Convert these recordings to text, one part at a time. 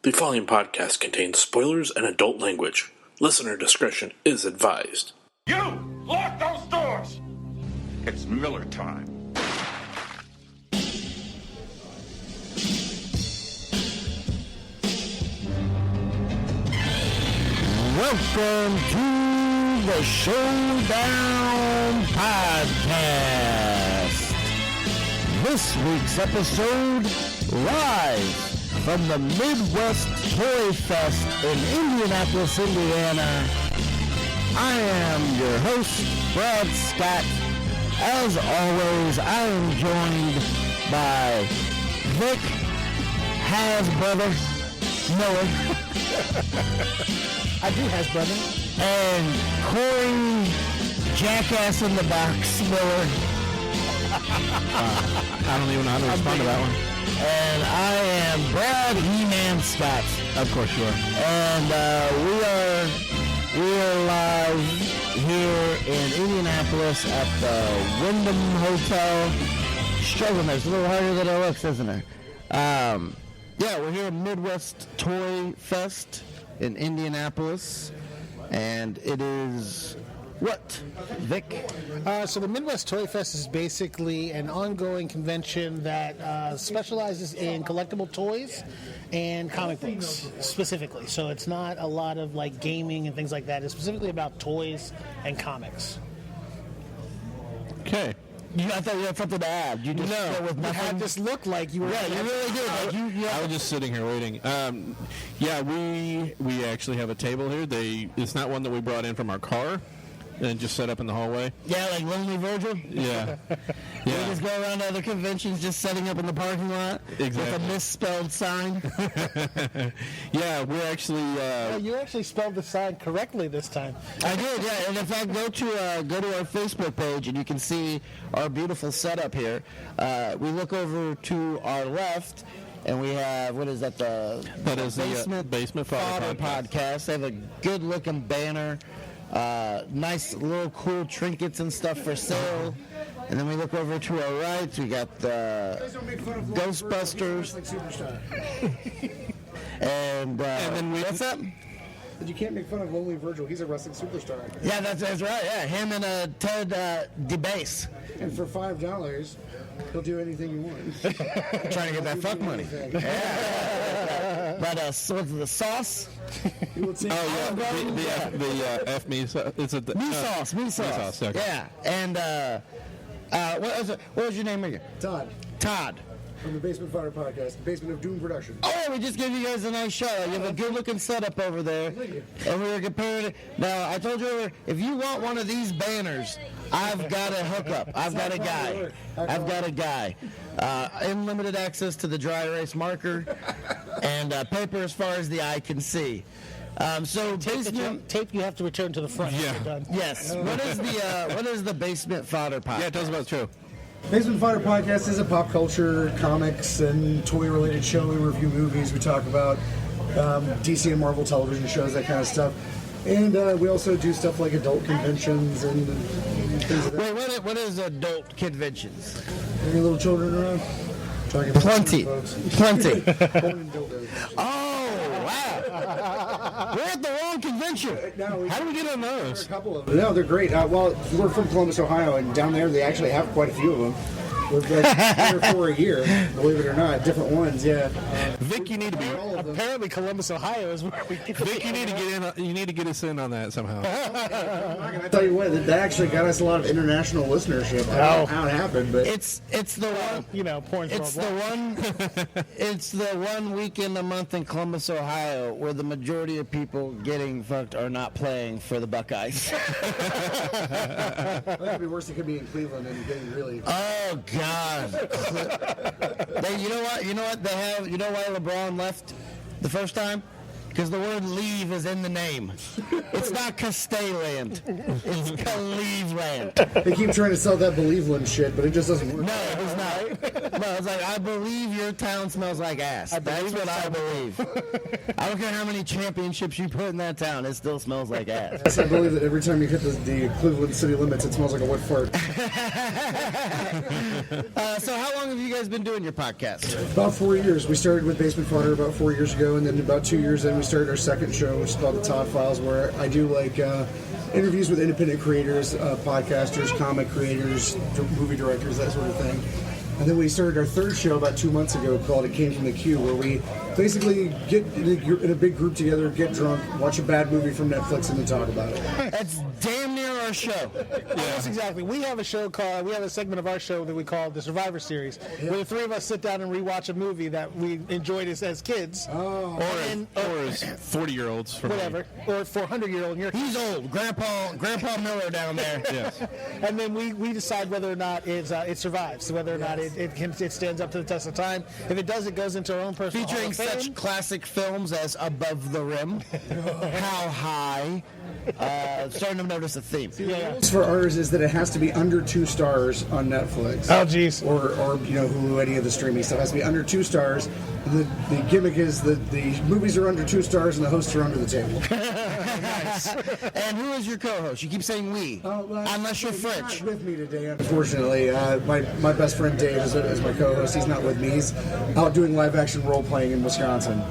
The following podcast contains spoilers and adult language. Listener discretion is advised. You! Lock those doors! It's Miller time. Welcome to the Showdown Podcast. This week's episode, live from the Midwest Toy Fest in Indianapolis, Indiana. I am your host, Brad Scott. As always, I am joined by Vic, Has-Brother, Miller. I do has brother. And Corey, Jackass in the Box, Miller. I don't even know how to respond to that one. And I am Brad He-Man Scott. Of course you are. And we are live here in Indianapolis at the Wyndham Hotel. Struggling there. It's a little harder than it looks, isn't it? Yeah, we're here at Midwest Toy Fest in Indianapolis. And it is what, Vic? So the Midwest Toy Fest is basically an ongoing convention that specializes in collectible toys and comic books specifically. So it's not a lot of like gaming and things like that. It's specifically about toys and comics. Okay. I thought you had something to add. You just go with You nothing. had this look like you were. Yeah, you really did. Like I was just sitting here waiting. Yeah, we actually have a table here. It's not one that we brought in from our car and just set up in the hallway. Yeah, like Lonely Virgil. Yeah. We just go around to other conventions just setting up in the parking lot with a misspelled sign. Yeah, we're actually... You actually spelled the sign correctly this time. I did, yeah. And in fact, go to our Facebook page and you can see our beautiful setup here. We look over to our left and we have, what is that, the Basement Fodder Podcast. They have a good-looking banner. Nice little cool trinkets and stuff for sale. And then we look over to our right, we got the Ghostbusters. and then what's up? But you can't make fun of Lonely Virgil. He's a wrestling superstar. Yeah, that's right. Yeah, him and Ted DeBase. And for $5, he'll do anything you want. Trying to get that fuck money. Yeah. But so what's the sauce? He will take the F me sauce. It's a Me sauce. Okay. Yeah, and what was your name again? Todd. From the Basement Fodder Podcast, the Basement of Doom Production. Oh, we just gave you guys a nice shout out. You have a good-looking setup over there. Thank you. And we were comparing it. Now, I told you earlier, if you want one of these banners, I've got a hookup. I've got a guy. Unlimited access to the dry erase marker and paper as far as the eye can see. So Tape you have to return to the front. Yeah. You're done. Yes. What is the Basement Fodder Podcast? Yeah, tell us about the show. Basement Fodder Podcast is a pop culture, comics, and toy-related show. We review movies. We talk about DC and Marvel television shows, that kind of stuff. And we also do stuff like adult conventions and things like that. Wait, what is adult conventions? Any little children around? Talking Plenty. folks. Plenty. Born in dildos. Oh, wow. We're at the wrong convention. How do we get on those? A couple of them. No, they're great. Well, we're from Columbus, Ohio, and down there they actually have quite a few of them. Like 3 or 4 a year, believe it or not, different ones. Yeah. Vic, you need to be. Apparently, Columbus, Ohio is where we get. Vic, you need to get in. You need to get us in on that somehow. I tell you what, that actually got us a lot of international listenership. I don't know how it happened, but It's the one. Porn. It's the one weekend a month in Columbus, Ohio, where the majority of people getting fucked are not playing for the Buckeyes. I think it'd be worse. It could be in Cleveland and getting really. Oh God! You know what they have. You know why LeBron left the first time? Because the word leave is in the name. It's not Castelland. It's Cleveland. They keep trying to sell that Believeland shit, but it just doesn't work. No, it's not. I was like, I believe your town smells like ass. That's what I believe. I don't care how many championships you put in that town, it still smells like ass. Yes, I believe that every time you hit the Cleveland city limits, it smells like a wet fart. So how long have you guys been doing your podcast? About 4 years. We started with Basement Fodder about 4 years ago, and then about 2 years in, we started our second show, which is called The Todd Files, where I do interviews with independent creators, podcasters, comic creators, movie directors, that sort of thing. And then we started our third show about 2 months ago called It Came From The Queue, where we basically get in a big group together, get drunk, watch a bad movie from Netflix, and then talk about it. That's damn near our show. Yes, exactly. We have a segment of our show that we call the Survivor Series, where the three of us sit down and rewatch a movie that we enjoyed as kids. Or as 40-year-olds. Whatever. Or 400-year-old. He's old. Grandpa Miller down there. Yes. And then we decide whether or not it survives, whether or not it stands up to the test of time. If it does, it goes into our own personal Featuring Hall of Fame. such classic films as Above the Rim, How High. Starting to notice a theme. Yeah. rules for ours is that it has to be under 2 stars on Netflix. Oh, geez. Or Hulu, any of the streaming stuff. It has to be under 2 stars. The gimmick is that the movies are under 2 stars and the hosts are under the table. Nice. And who is your co-host? You keep saying we, unless you're French. He's not with me today, unfortunately. My best friend Dave is my co-host. He's not with me. He's out doing live-action role-playing in Wisconsin.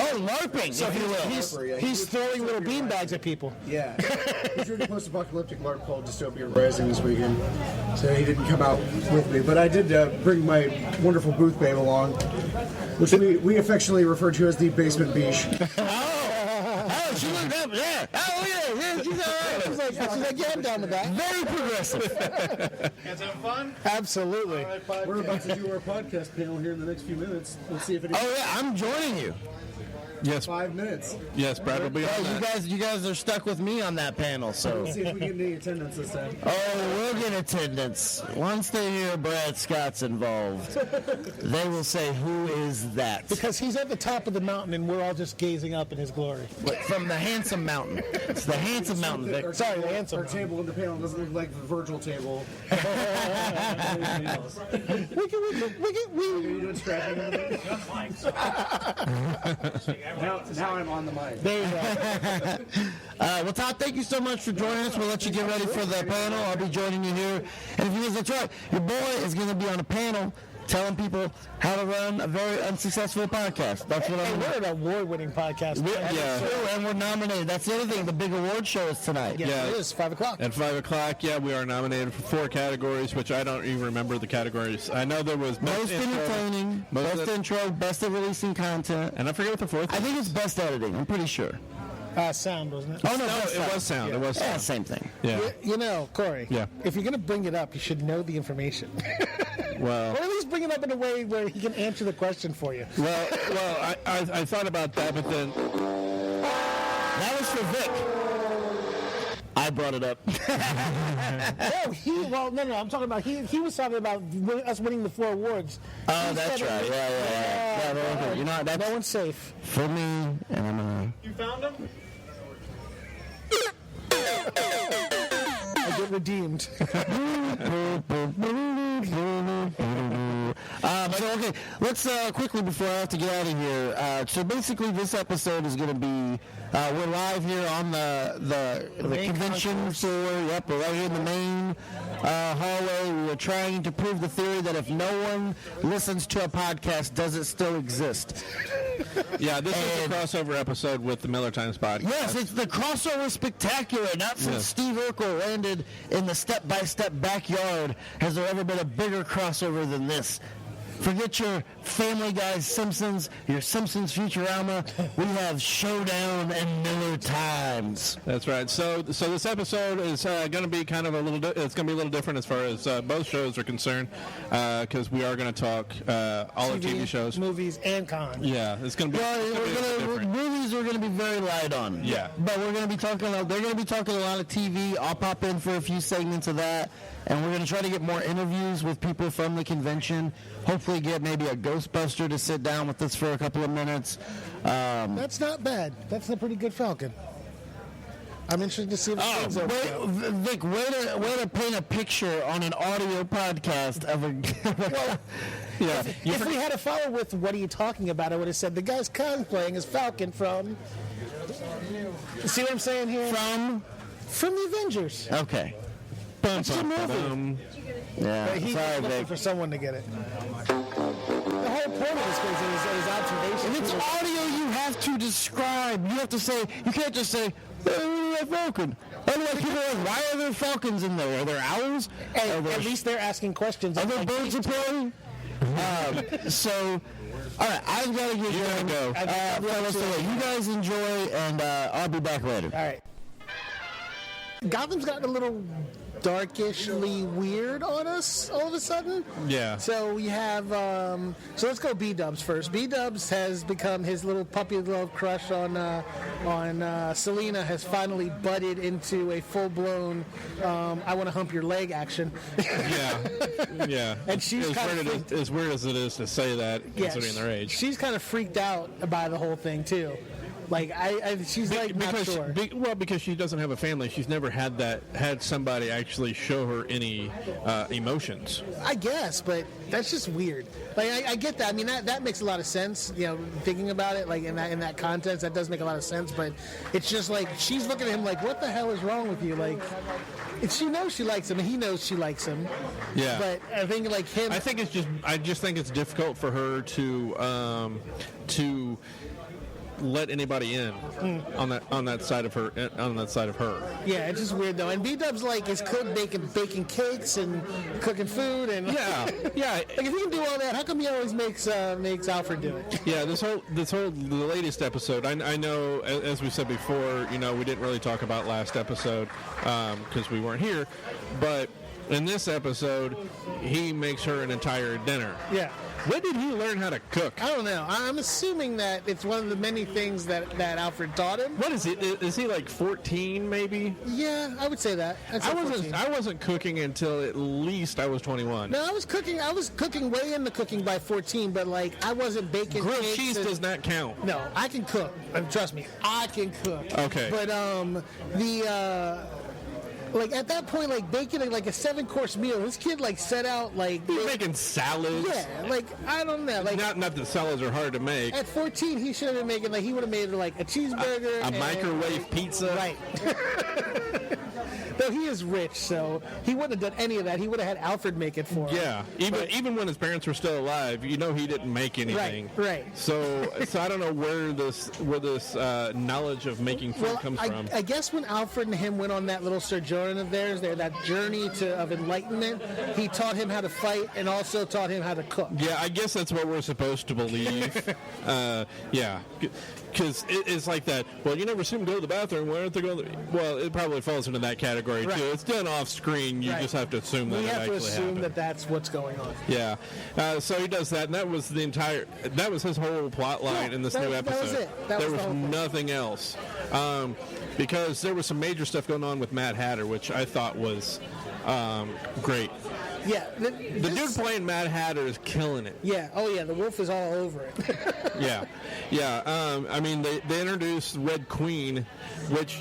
Oh, LARPing, So if you will. he's throwing little beanbags at people. Yeah. He's doing a post-apocalyptic LARP called Dystopia Rising this weekend, so he didn't come out with me. But I did bring my wonderful booth babe along, which we affectionately refer to as the Basement Beach. Oh, she looked up there. Oh, yeah, she's all right. She's like, yeah, I'm down with that. Very progressive. Guys having fun? Absolutely. We're about to do our podcast panel here in the next few minutes. Let's see if it is Oh, yeah, I'm joining you. Yes, 5 minutes. yes, Brad will be on Oh, that. you guys are stuck with me on that panel, so. Let's see if we get any attendance this time. Oh, we'll get attendance. Once they hear Brad Scott's involved, they will say, who is that? Because he's at the top of the mountain and we're all just gazing up in his glory. From the handsome mountain. It's the handsome mountain, Vic. Sorry, the handsome Our mountain. table in the panel doesn't look like the Virgil table. We Are you doing scratching over there? Now I'm on the mic. There you go. Well, Todd, thank you so much for joining us. We'll let you get ready for the panel. I'll be joining you here. And if you guys, that's right, your boy is going to be on a panel telling people how to run a very unsuccessul podcast. That's what I'm We're an award-winning podcast. And we're nominated. That's the other thing. The big award show is tonight. Yes, Yeah. it is 5 o'clock. At 5 o'clock, we are nominated for 4 categories, which I don't even remember the categories. I know there was Most entertaining, best intro, best at releasing content. and I forget what the 4th I was. think it's best editing. I'm pretty sure. Sound, wasn't it? Oh, no, No, best it was sound. It was Yeah, sound. same thing. Yeah. You know, Corey, Yeah. if you're going to bring it up, you should know the information. Well, Or at least bring it up in a way where he can answer the question for you. I thought about that, but then That was for Vic. I brought it up. No, I'm talking about, he was talking about us winning the 4 awards. Oh, that's right. Yeah. You know, that's No one's safe. for me, and I'm gonna. You found him? I get redeemed. So okay, let's quickly before I have to get out of here. So basically, this episode is going to be we're live here on the convention floor. Yep, we're right here in the main hallway. We are trying to prove the theory that if no one listens to a podcast, does it still exist? this is a crossover episode with the Miller Times podcast. Yes, it's the crossover spectacular. Not since Yes. Steve Urkel landed in the step-by-step backyard has there ever been a bigger crossover than this. Forget your Family Guy Simpsons, your Simpsons Futurama. We have Showdown and Miller Times. That's right. So this episode is going to be kind of it's going to be a little different as far as both shows are concerned, because we are going to talk all of TV shows. Movies, and cons. Yeah, it's going to be. Different. Movies we're going to be very light on. Yeah. But we're going to be talking. They're going to be talking a lot of TV. I'll pop in for a few segments of that, and we're going to try to get more interviews with people from the convention. Hopefully, get maybe a Ghostbuster to sit down with us for a couple of minutes. That's not bad. That's a pretty good Falcon. I'm interested to see if it ends up. Vic, way to paint a picture on an audio podcast of a. Well, Yeah. if we had a follow with what are you talking about, I would have said the guy's cosplaying as Falcon from. See what I'm saying here? From the Avengers. Okay. It's a movie. Yeah. He's Sorry, looking Vic. for someone to get it. The whole point of this is observation. If it's audio, you have to describe. You have to say. You can't just say. Hey, Falcon. Otherwise, people are like, why are there falcons in there? Are there owls? At least they're asking questions. Are there birds of prey? So, all right, I've got to get going. Fellas, so you guys enjoy, and I'll be back later. All right. Gotham's gotten a little darkishly weird on us all of a sudden. Yeah. So we have, so let's go B-Dubs first. B-Dubs has become his little puppy love crush on Selena has finally budded into a full-blown, I want to hump your leg action. Yeah. And she's as weird as it is to say that, considering their age. She's kind of freaked out by the whole thing, too. Like, she's like not sure. Because she doesn't have a family, she's never had somebody actually show her any emotions. I guess, but that's just weird. Like, I get that. I mean, that makes a lot of sense. You know, thinking about it, like in that context, that does make a lot of sense. But it's just like she's looking at him like, "What the hell is wrong with you?" Like, she knows she likes him, and he knows she likes him. Yeah. But I think like him. I just think it's difficult for her to let anybody in on that side of her. Yeah, it's just weird though. And B-Dub's like is baking cakes and cooking food and yeah. Like if he can do all that, how come he always makes Alfred do it? Yeah, the latest episode. I know, as we said before, we didn't really talk about last episode because we weren't here, but in this episode, he makes her an entire dinner. Yeah. When did he learn how to cook? I don't know. I'm assuming that it's one of the many things that Alfred taught him. What is it? Is he like 14 maybe? Yeah, I would say that. I wasn't cooking until at least I was 21. No, I was cooking way into cooking by 14, but like I wasn't baking. Grilled cakes cheese does not count. No, I can cook. Trust me, I can cook. Okay. But like at that point, like baking like a 7-course meal, this kid like set out like he's making salads. Yeah, like I don't know, like not that salads are hard to make. At 14, he should have been making he would have made like a cheeseburger, a microwave pizza, right? Though he is rich, so he wouldn't have done any of that. He would have had Alfred make it for him. Yeah, even when his parents were still alive, he didn't make anything. Right. So I don't know where this knowledge of making food comes from. I guess when Alfred and him went on that little sojourn of theirs, that journey of enlightenment, he taught him how to fight and also taught him how to cook. Yeah, I guess that's what we're supposed to believe. Yeah. Because it's like that. Well, you never see them go to the bathroom. Why aren't they going? Well, it probably falls into that category too. It's done off screen. You just have to assume that it actually happened. We have to assume that that's what's going on. Yeah. So he does that, and that was his whole plot line in this new episode. That was it. There was nothing else. Because there was some major stuff going on with Mad Hatter, which I thought was great. Yeah. The dude playing Mad Hatter is killing it. Yeah. Oh, yeah. The wolf is all over it. Yeah. I mean, they introduced Red Queen, which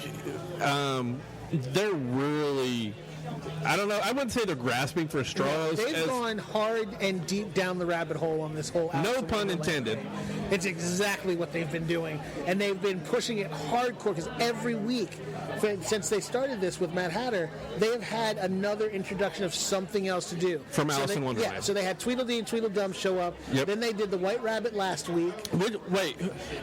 they're really... I don't know. I wouldn't say they're grasping for straws. They've gone hard and deep down the rabbit hole on this whole. No pun intended. It's exactly what they've been doing, and they've been pushing it hardcore because every week since they started this with Mad Hatter, they have had another introduction of something else to do. From Alice in Wonderland. Yeah, so they had Tweedledee and Tweedledum show up. Yep. Then they did the White Rabbit last week. Wait,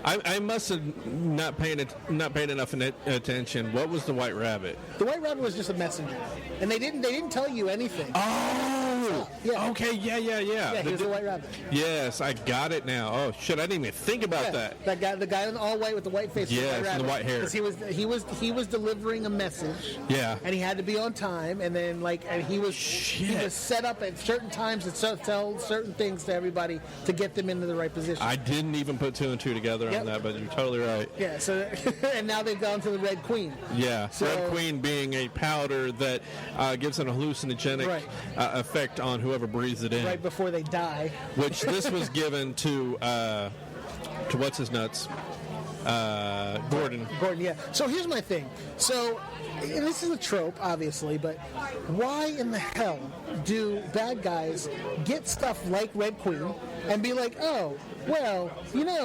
I must have not paid enough attention. What was the White Rabbit? The White Rabbit was just a messenger, and they didn't tell you anything. Oh, yeah. Okay, yeah. Yeah, he was the White Rabbit. Yes, I got it now. Oh shit, I didn't even think about that. That guy, the guy in all whight with the white face, yes, and the white hair. Because he was delivering a message. Yeah, and he had to be on time, and then he was set up at certain times to tell certain things to everybody to get them into the right position. I didn't even put two and two together on that, but you're totally right. Yeah. So and now they've gone to the Red Queen. Yeah, so, Red Queen being a powder that gives an hallucinogenic effect on whoever breathes it in right before they die. Which this was given to what's his nuts. Gordon. Gordon, yeah. So here's my thing. So, and this is a trope, obviously, but why in the hell do bad guys get stuff like Red Queen and be like, oh, well,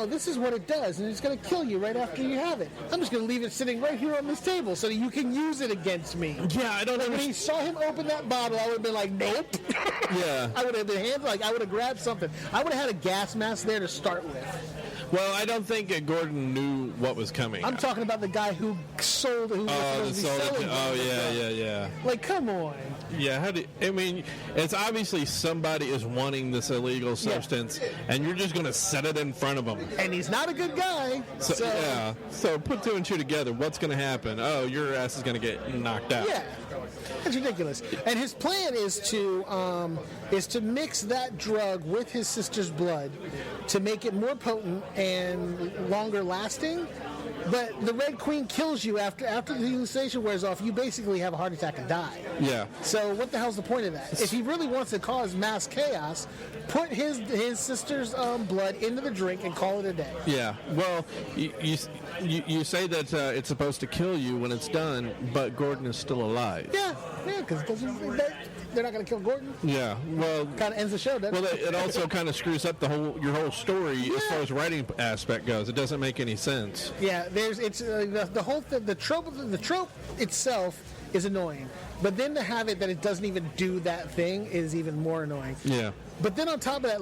this is what it does, and it's going to kill you right after you have it. I'm just going to leave it sitting right here on this table so that you can use it against me. Yeah, I don't know. When he saw him open that bottle, I would have been like, nope. Yeah. I would have been I would have grabbed something. I would have had a gas mask there to start with. Well, I don't think Gordon knew what was coming. I'm talking about the guy who sold. Who was supposed to be selling. Yeah. Like, come on. Yeah, it's obviously somebody is wanting this illegal substance, and you're just going to set it in front of them. And he's not a good guy. So put two and two together. What's going to happen? Oh, your ass is going to get knocked out. Yeah. It's ridiculous. And his plan is to mix that drug with his sister's blood to make it more potent and longer lasting. But the Red Queen kills you after the hallucination wears off. You basically have a heart attack and die. Yeah. So what the hell's the point of that? If he really wants to cause mass chaos, put his sister's blood into the drink and call it a day. Yeah. Well, you say that it's supposed to kill you when it's done, but Gordon is still alive. Yeah, because they're not going to kill Gordon. Yeah. Well, kind of ends the show, doesn't it? Well, it also kind of screws up your whole story as far as writing aspect goes. It doesn't make any sense. Yeah. The trope itself is annoying, but then to have it that it doesn't even do that thing is even more annoying. Yeah. But then on top of that,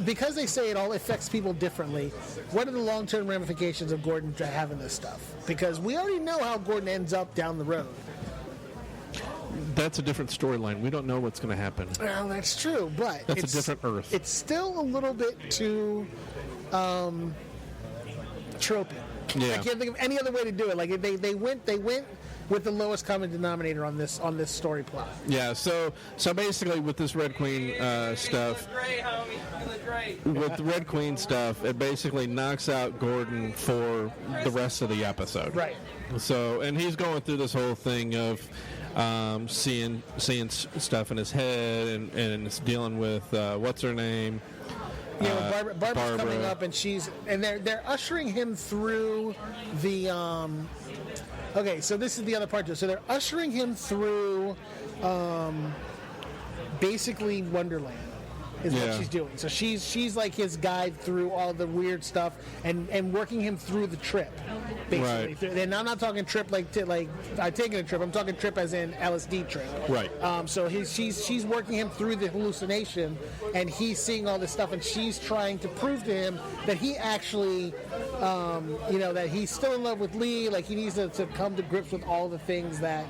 because they say it all affects people differently, what are the long-term ramifications of Gordon having this stuff? Because we already know how Gordon ends up down the road. That's a different storyline. We don't know what's going to happen. Well, that's true, but it's a different Earth. It's still a little bit too tropey. Yeah. I can't think of any other way to do it. Like they went with the lowest common denominator on this story plot. Yeah. So basically, with this Red Queen stuff, with the Red Queen stuff, it basically knocks out Gordon for the rest of the episode. Right. So, and he's going through this whole thing of seeing stuff in his head and it's dealing with what's her name. Yeah, Barbara's coming up, and they're ushering him through the. Okay, so this is the other part. So they're ushering him through, basically Wonderland, is what she's doing. So she's like his guide through all the weird stuff and working him through the trip, basically. Right. And I'm not talking trip like I'm taking a trip. I'm talking trip as in LSD trip. Right. So she's working him through the hallucination, and he's seeing all this stuff, and she's trying to prove to him that he actually, that he's still in love with Lee. Like he needs to come to grips with all the things that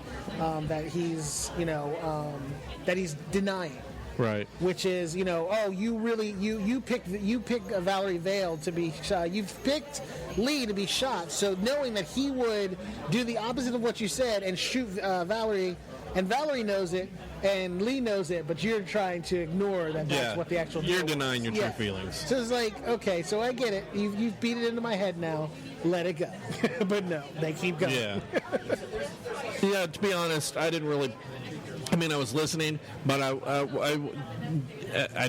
he's that he's denying. Right. Which is, you picked Valerie Vale to be shot. You've picked Lee to be shot. So knowing that he would do the opposite of what you said and shoot Valerie, and Valerie knows it, and Lee knows it, but you're trying to ignore that that's what the actual You're deal denying was. your true feelings. So it's like, okay, so I get it. You've beat it into my head now. Let it go. But no, they keep going. Yeah. Yeah, to be honest, I didn't really... I mean, I was listening, but I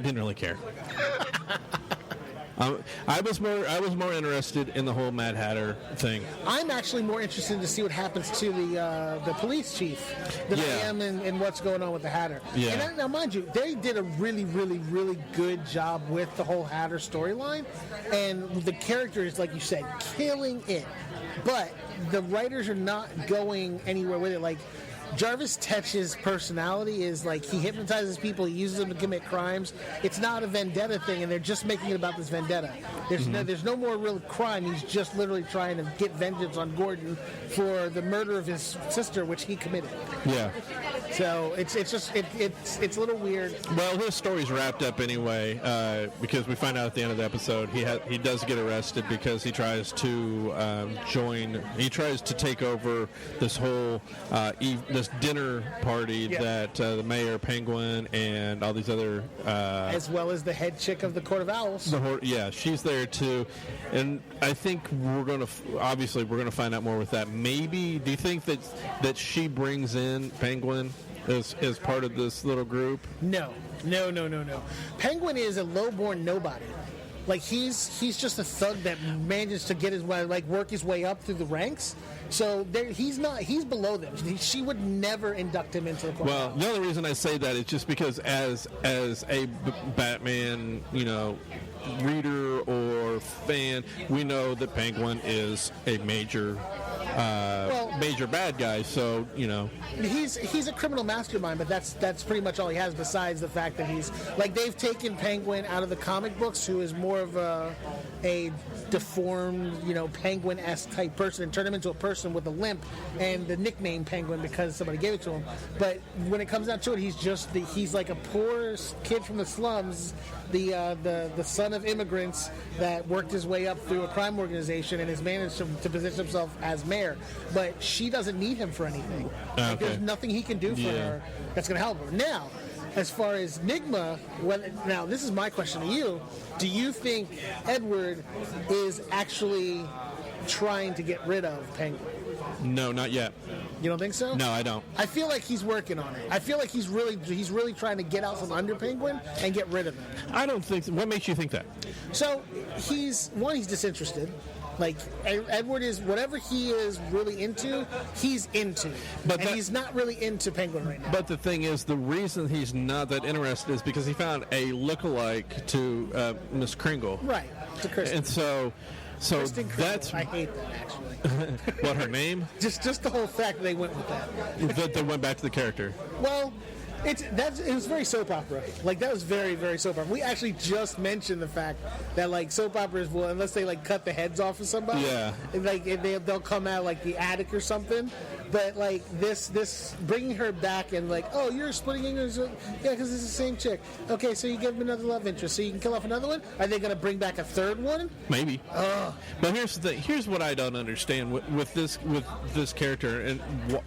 didn't really care. I was more interested in the whole Mad Hatter thing. I'm actually more interested to see what happens to the police chief than I am in what's going on with the Hatter. Yeah. And now, mind you, they did a really, really, really good job with the whole Hatter storyline, and the characters, like you said, killing it. But the writers are not going anywhere with it. Like, Jarvis Tetch's personality is like he hypnotizes people, he uses them to commit crimes. It's not a vendetta thing, and they're just making it about this vendetta. There's no more real crime. He's just literally trying to get vengeance on Gordon for the murder of his sister, which he committed. Yeah. So it's a little weird. Well, his story's wrapped up anyway because we find out at the end of the episode he does get arrested because he tries to take over this whole this dinner party that the mayor, Penguin, and all these other as well as the head chick of the Court of Owls. She's there too, and I think we're going to find out more with that. Maybe do you think that she brings in Penguin as part of this little group? No. Penguin is a lowborn nobody. Like he's just a thug that manages to get his way, like work his way up through the ranks. So he's below them. She would never induct him into the club. Well, the only reason I say that is just because as a Batman, reader or fan, we know that Penguin is a major bad guy. So he's a criminal mastermind, but that's pretty much all he has. Besides the fact that he's like they've taken Penguin out of the comic books, who is more of a deformed, Penguin-esque type person, and turn him into a person with a limp and the nickname Penguin because somebody gave it to him. But when it comes down to it, he's like a poor kid from the slums, the son of immigrants that worked his way up through a crime organization and has managed to position himself as mayor. But she doesn't need him for anything. Okay. Like, there's nothing he can do for her that's going to help her. Now, as far as Nigma, now this is my question to you. Do you think Edward is actually trying to get rid of Penguin? No, not yet. You don't think so? No, I don't. I feel like he's working on it. I feel like he's really trying to get out from under Penguin and get rid of him. I don't think so. What makes you think that? So he's disinterested. Like Edward is whatever he is really into, he's into. And he's not really into Penguin right now. But the thing is, the reason he's not that interested is because he found a lookalike to Miss Kringle. Right, to Kristen. And so Kristen Kringle, that's I hate that actually. what her name? Just the whole fact that they went with that. That they went back to the character. Well, it was very soap opera. Like that was very, very soap opera. We actually just mentioned the fact that like soap operas will, unless they like cut the heads off of somebody, they'll come out like the attic or something. But like this bringing her back and like, oh, you're splitting English, yeah, because it's the same chick. Okay, so you give him another love interest, so you can kill off another one. Are they going to bring back a third one? Maybe. But here's the thing. Here's what I don't understand with this character, and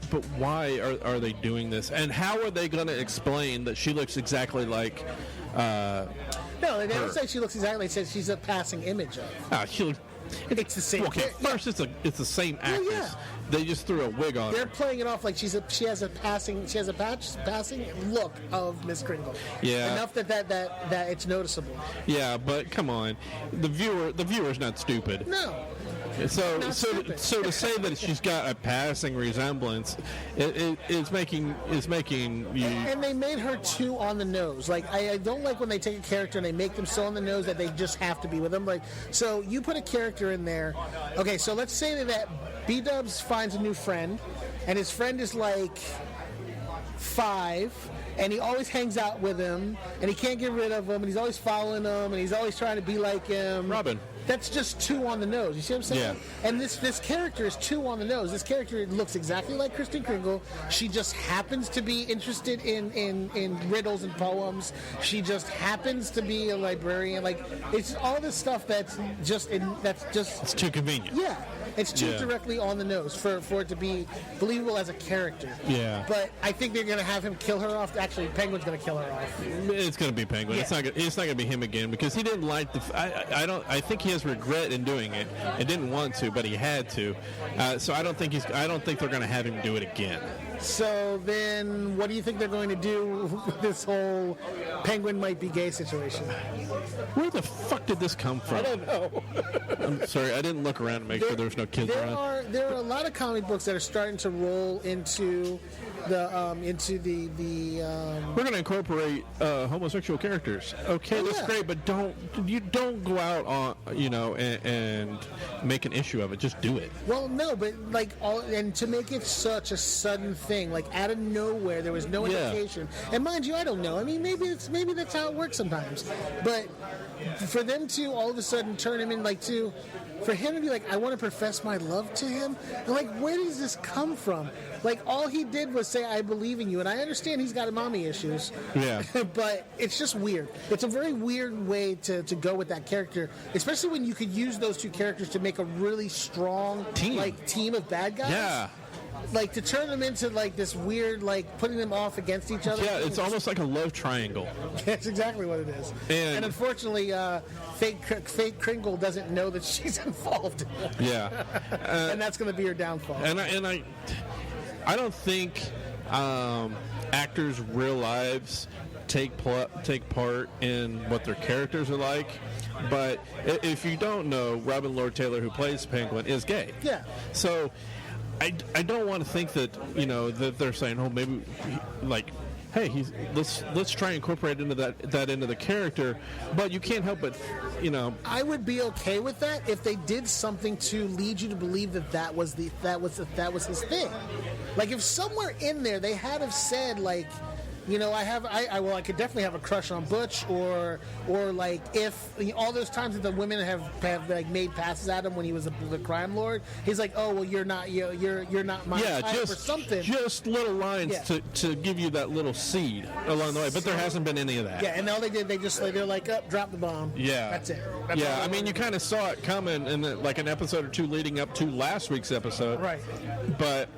but why are they doing this? And how are they going to explain that she looks exactly like? No, they don't say she looks exactly. They say she's a passing image of. She looks. It's the same. Okay, first it's the same actress. Yeah. They just threw a wig on They're her. playing it off like she has a passing look of Miss Kringle. Yeah. Enough that it's noticeable. Yeah, but come on, the viewer's not stupid. No. So stupid. so to say that she's got a passing resemblance, it's making you. And they made her too on the nose. Like I don't like when they take a character and they make them so on the nose that they just have to be with them. Like so you put a character in there. Okay, so let's say that B-Dubs finds a new friend, and his friend is like 5. And he always hangs out with him, and he can't get rid of him, and he's always following him, and he's always trying to be like him. Robin. That's just too on the nose. You see what I'm saying? Yeah. And this character is too on the nose. This character looks exactly like Kristen Kringle. She just happens to be interested in riddles and poems. She just happens to be a librarian. Like it's all this stuff that's just It's too convenient. yeah. It's too directly on the nose for it to be believable as a character. Yeah. But I think they're going to have him kill her off. Actually, Penguin's going to kill her off. It's going to be Penguin. Yeah. It's not going to be him again because he didn't like the. I think he has regret in doing it. He didn't want to, but he had to. So I don't think they're going to have him do it again. So then, what do you think they're going to do with this whole Penguin might be gay situation? Where the fuck did this come from? I don't know. I'm sorry, I didn't look around to make sure there was no kids around. There are a lot of comic books that are starting to roll into the We're going to incorporate homosexual characters. Okay, that's great, but don't go out on and make an issue of it. Just do it. Well, no, but and to make it such a sudden thing, like out of nowhere, there was no indication. And mind you, I don't know. I mean, maybe that's how it works sometimes. But for them to all of a sudden turn him in for him to be like, I want to profess my love to him. And like, where does this come from? Like, all he did was say, I believe in you. And I understand he's got mommy issues. Yeah. But it's just weird. It's a very weird way to go with that character, especially when you could use those two characters to make a really strong team of bad guys. Yeah. Like, to turn them into, this weird, putting them off against each other. Yeah, it's almost like a love triangle. That's exactly what it is. And unfortunately, fake Kringle doesn't know that she's involved. Yeah. And that's going to be her downfall. And I don't think actors' real lives take part in what their characters are like. But if you don't know, Robin Lord Taylor, who plays Penguin, is gay. Yeah. So I don't want to think that, that they're saying, oh, maybe, hey, let's try and incorporate into that into the character, but you can't help but, I would be okay with that if they did something to lead you to believe that was his thing. Like if somewhere in there they had have said like, I could definitely have a crush on Butch, or like if all those times that the women have like made passes at him when he was the crime lord, he's like, oh well, you're not my type or something. Just little lines to give you that little seed along the way, but there hasn't been any of that. Yeah, and all they did, they're like, drop the bomb. Yeah, that's it. I mean, you kind of saw it coming in like an episode or two leading up to last week's episode, right? But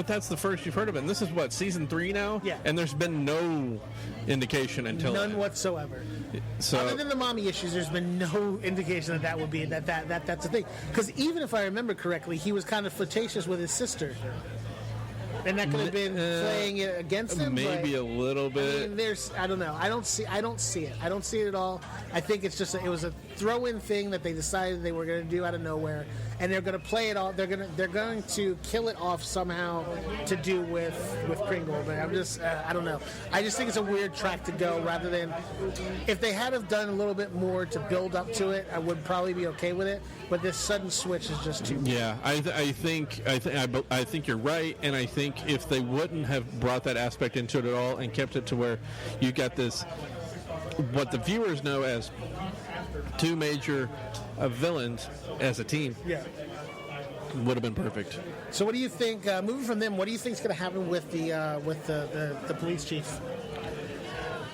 that's the first you've heard of it. And this is what, season 3 now? Yeah. And there's been no indication until none then. whatsoever. So, other than the mommy issues, there's been no indication that would be that's a thing. Because even if I remember correctly, he was kind of flirtatious with his sister. And that could have been playing it against him. Maybe a little bit. I mean, I don't know. I don't see it. I don't see it at all. I think it's just it was a throw-in thing that they decided they were going to do out of nowhere, and they're going to play it all. They're going to kill it off somehow to do with Kringle. But I'm just I don't know. I just think it's a weird track to go. Rather than if they had have done a little bit more to build up to it, I would probably be okay with it. But this sudden switch is just too much. Yeah, I think you're right, and I think if they wouldn't have brought that aspect into it at all and kept it to where you got this, what the viewers know as two major villains as a team, would have been perfect. So, what do you think? Moving from them, what do you think is going to happen with the police chief?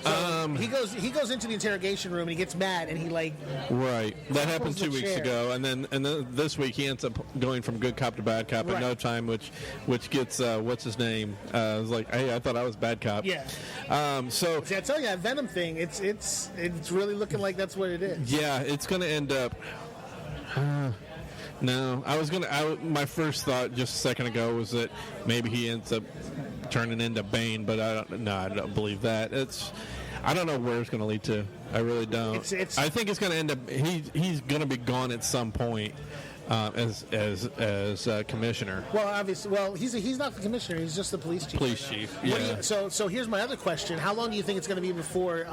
So he goes into the interrogation room and he gets mad and he right. That happened 2 weeks ago, and then this week he ends up going from good cop to bad cop in no time, which gets what's his name? I was like, hey, I thought I was bad cop. Yeah. So see, I tell you, that Venom thing, it's really looking like that's what it is. Yeah, it's going to end up. No, my first thought just a second ago was that maybe he ends up turning into Bane, but I don't believe that. I don't know where it's going to lead to. I really don't. I think it's going to end up. He's going to be gone at some point as commissioner. Well, obviously, he's not the commissioner. He's just the police chief. Police chief. Yeah. So here's my other question: how long do you think it's going to be before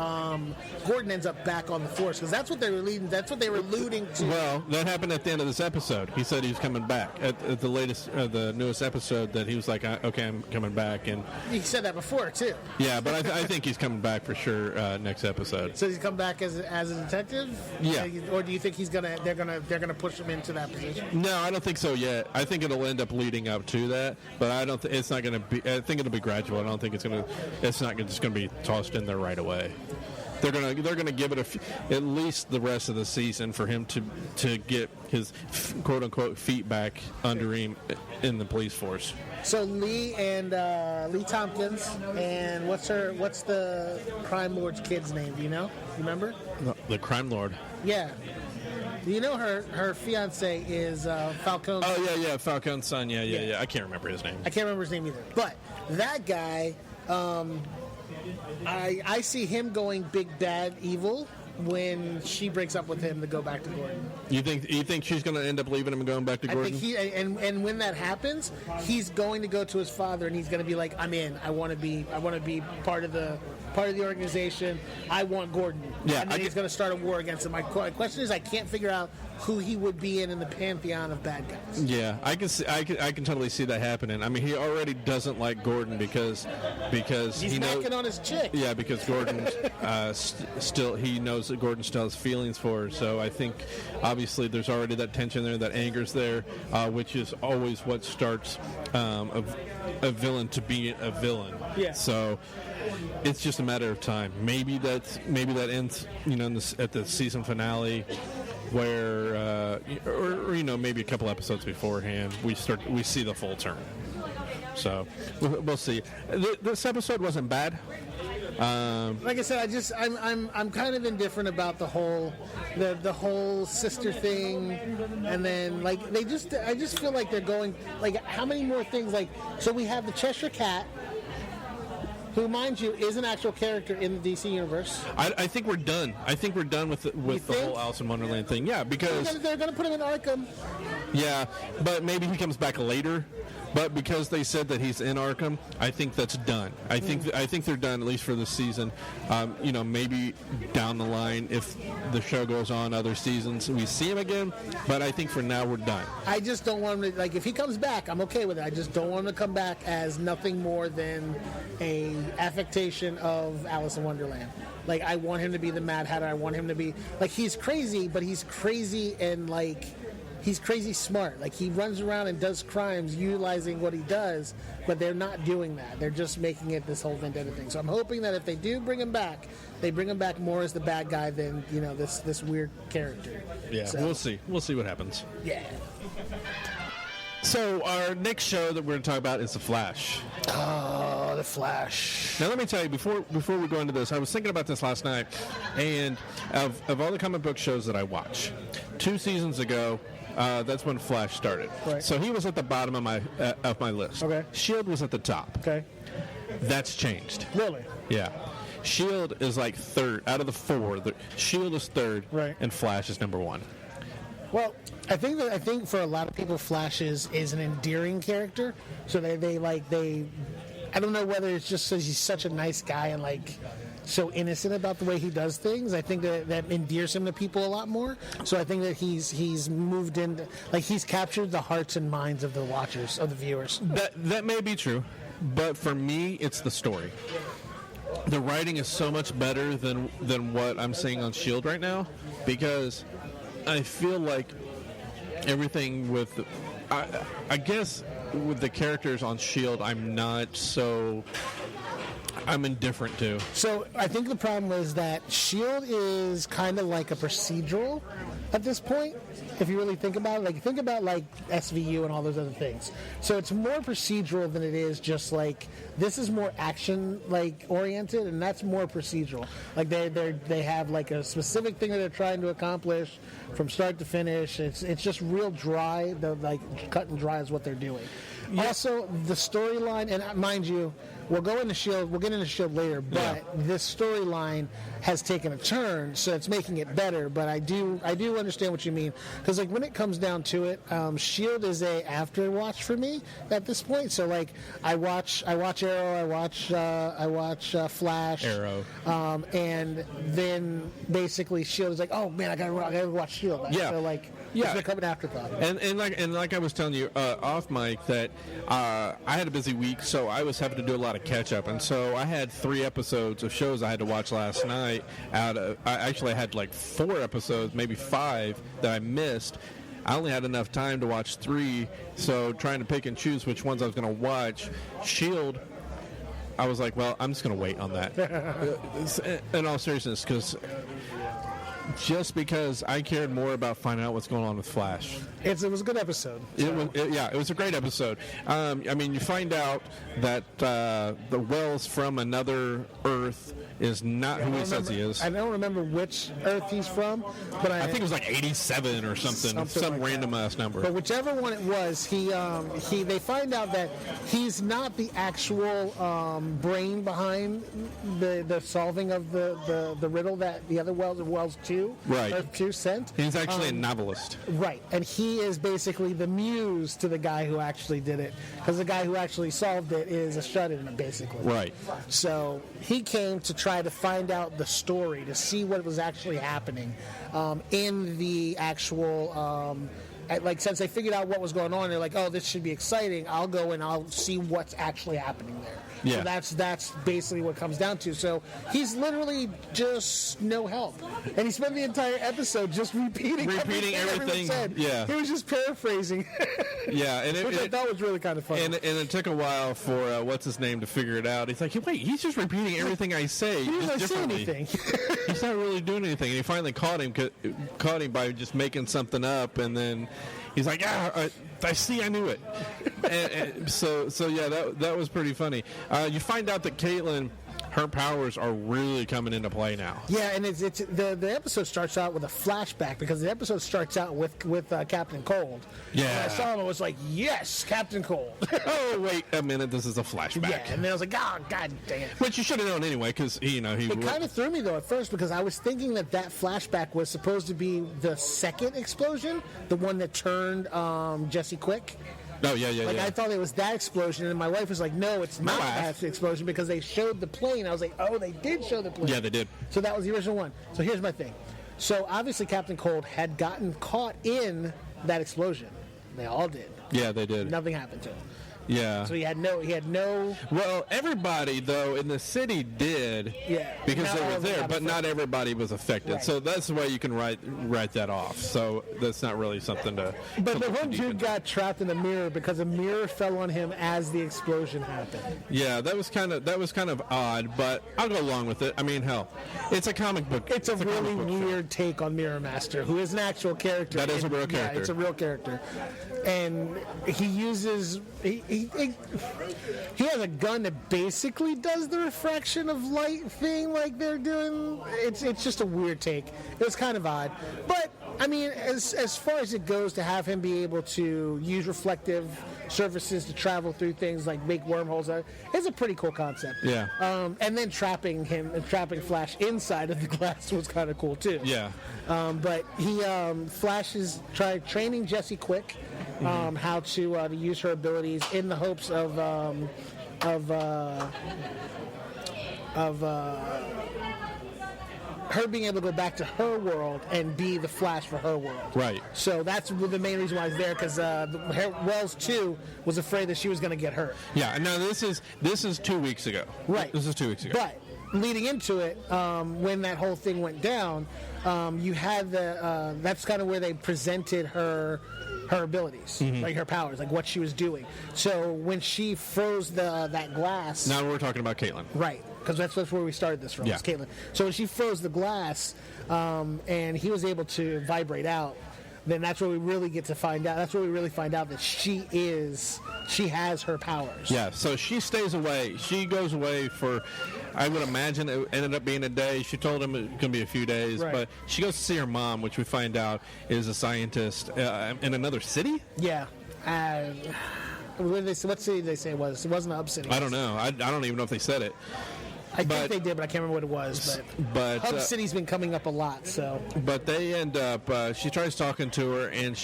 Gordon ends up back on the force? Because that's what they were leading. That's what they were alluding to. Well, that happened at the end of this episode. He said he was coming back at the latest, the newest episode. That he was like, okay, I'm coming back, and he said that before too. Yeah, but I think he's coming back for sure next episode. So he's come back as a detective. Yeah. Or do you think they're gonna push him into that position? No, I don't think so yet. I think it'll end up leading up to that, but I don't. It's not going to be. I think it'll be gradual. I don't think it's going to. It's not just going to be tossed in there right away. They're gonna give it at least the rest of the season for him to get his quote unquote feet back under him in the police force. So Lee Tompkins and what's the crime lord's kid's name? Do you know? You remember? The crime lord. Yeah. You know her fiance is Falcone's. Oh yeah, Falcone's son. Yeah. I can't remember his name. I can't remember his name either. But that guy, I see him going big bad evil when she breaks up with him to go back to Gordon. You think she's going to end up leaving him and going back to Gordon? I think and when that happens, he's going to go to his father and he's going to be like, I'm in. I want to be part of the organization. I want Gordon. Yeah, and then he's going to start a war against him. My question is, I can't figure out who he would be in the pantheon of bad guys. Yeah, I can totally see that happening. I mean, he already doesn't like Gordon because he's knocking on his chick. Yeah, because Gordon still he knows that Gordon still has feelings for her. So I think obviously there's already that tension there, that anger's there, which is always what starts a villain to be a villain. Yeah. So it's just a matter of time. Maybe that ends, at the season finale, where or maybe a couple episodes beforehand we see the full turn. So we'll see. This episode wasn't bad. Like I said, I'm kind of indifferent about the whole sister thing, and then I just feel like they're going how many more things so we have the Cheshire Cat. who, mind you, is an actual character in the DC universe. I think we're done. I think we're done with the whole Alice in Wonderland thing. Yeah, because they're going to put him in Arkham. Yeah, but maybe he comes back later. But because they said that he's in Arkham, I think that's done. I think they're done, at least for this season. Maybe down the line, if the show goes on other seasons, we see him again. But I think for now we're done. I just don't want him to, like, if he comes back, I'm okay with it. I just don't want him to come back as nothing more than a affectation of Alice in Wonderland. Like, I want him to be the Mad Hatter. I want him to be, like, he's crazy, but he's crazy and, like, he's crazy smart. Like, he runs around and does crimes utilizing what he does, but they're not doing that. They're just making it this whole vendetta thing. So I'm hoping that if they do bring him back, they bring him back more as the bad guy than, this weird character. Yeah, so, we'll see. We'll see what happens. Yeah. So our next show that we're going to talk about is The Flash. Oh, The Flash. Now let me tell you, before we go into this, I was thinking about this last night, and of all the comic book shows that I watch, 2 seasons ago, that's when Flash started. Right. So he was at the bottom of my list. Okay. S.H.I.E.L.D. was at the top. Okay. That's changed. Really? Yeah. S.H.I.E.L.D. is like third out of the 4. S.H.I.E.L.D. is third, right, and Flash is number 1. Well, I think for a lot of people, Flash is an endearing character. So they I don't know whether it's just because he's such a nice guy and like so innocent about the way he does things. I think that endears him to people a lot more. So I think that he's moved into, like, he's captured the hearts and minds of the watchers, of the viewers. That may be true, but for me, it's the story. The writing is so much better than what I'm seeing on S.H.I.E.L.D. right now, because I feel like everything with, I guess with the characters on S.H.I.E.L.D., I'm indifferent to. So I think the problem is that S.H.I.E.L.D. is kind of like a procedural at this point, if you really think about it. Like, think about like SVU and all those other things. So it's more procedural than it is just like, this is more action like oriented, and that's more procedural. Like they have like a specific thing that they're trying to accomplish from start to finish. It's just real dry. The like cut and dry is what they're doing. Yeah. Also, the storyline, and mind you, we'll go into S.H.I.E.L.D., we'll get into S.H.I.E.L.D. later, but this storyline has taken a turn, so it's making it better. But I do understand what you mean, because like when it comes down to it, S.H.I.E.L.D. is a after watch for me at this point. So like I watch Arrow, I watch Flash, Arrow, and then basically S.H.I.E.L.D. is like, oh man, I gotta watch S.H.I.E.L.D. Yeah. So like, yeah, it's become an afterthought. And like I was telling you off mic that I had a busy week, so I was having to do a lot of catch up, and so I had 3 episodes of shows I had to watch last night. I actually had like 4 episodes, maybe 5 that I missed. I only had enough time to watch 3, so trying to pick and choose which ones I was going to watch. S.H.I.E.L.D., I was like, well, I'm just going to wait on that. In all seriousness, because I cared more about finding out what's going on with Flash. It was a good episode. So. It was a great episode. I mean, you find out that the Wells from another Earth is not who he says he is. I don't remember which Earth he's from, but I think it was like 87 or something some like random ass number. But whichever one it was, they find out that he's not the actual brain behind the solving of the riddle that the other Wells 2, right, Earth 2 sent. He's actually a novelist, right? And he is basically the muse to the guy who actually did it, because the guy who actually solved it is a shut-in, basically. Right. So he came to try to find out the story, to see what was actually happening in the actual. Like, since they figured out what was going on, they're like, "Oh, this should be exciting. I'll go and I'll see what's actually happening there." Yeah. So that's basically what it comes down to. So he's literally just no help, and he spent the entire episode just repeating everything. Said. Yeah, he was just paraphrasing. Yeah, and which I thought was really kind of funny. And it took a while for what's his name to figure it out. He's like, wait, he's just repeating everything I say. He doesn't say anything. He's not really doing anything. And he finally caught him by just making something up, and then he's like, I knew it. and so yeah, that was pretty funny. You find out that Caitlin, her powers are really coming into play now. Yeah, and it's the episode starts out with a flashback because the episode starts out with Captain Cold. Yeah. And I saw him, I was like, yes, Captain Cold. Oh, wait a minute, this is a flashback. Yeah, and then I was like, oh, god damn. Which you should have known anyway, because he It kind of threw me though at first because I was thinking that flashback was supposed to be the second explosion, the one that turned Jesse Quick. Oh, yeah. I thought it was that explosion, and my wife was like, no, it's not that explosion because they showed the plane. I was like, oh, they did show the plane. Yeah, they did. So that was the original one. So here's my thing. So obviously Captain Cold had gotten caught in that explosion. They all did. Yeah, they did. Nothing happened to him. Yeah. So he had no. Well, everybody though in the city did. Yeah. Because Not they all were of them there, got but affected. not everybody was affected. Right. So that's the way you can write that off. So that's not really something to. But to the look one deep dude into. got trapped in a mirror because a mirror fell on him as the explosion happened. Yeah, that was kind of odd, but I'll go along with it. I mean, hell, it's a comic book. It's a really comic book show. weird take on Mirror Master, who is an actual character. That is a real Yeah, character. it's a real character. And he uses... He has a gun that basically does the refraction of light thing like they're doing. It's just a weird take. It was kind of odd. But, I mean, as far as it goes to have him be able to use reflective surfaces to travel through things like make wormholes, it's a pretty cool concept. Yeah. And then trapping Flash inside of the glass was kind of cool too. Yeah. But Flash is training Jessie Quick how to use her abilities in the hopes of her being able to go back to her world and be the Flash for her world. Right. So that's the main reason why I was there, because Wells too was afraid that she was going to get hurt. Yeah. And now this is 2 weeks ago. Right. This is 2 weeks ago. But leading into it, when that whole thing went down, you had that's kind of where they presented her abilities, like her powers, like what she was doing. So when she froze that glass, Now we're talking about Caitlin. right? Because that's where we started this from. Yeah. Was Caitlin. So when she froze the glass, and he was able to vibrate out, then that's where we really get to find out. That's where we really find out that she has her powers. Yeah, so she stays away. She goes away for, I would imagine it ended up being a day. She told him it was going to be a few days, Right. but she goes to see her mom, which we find out is a scientist in another city? Yeah. What city did they say it was? It wasn't a hub city. I don't know. I don't even know if they said it. I but- think they did, but I can't remember what it was. But Hub City's been coming up a lot, so. But they end up. She tries talking to her, and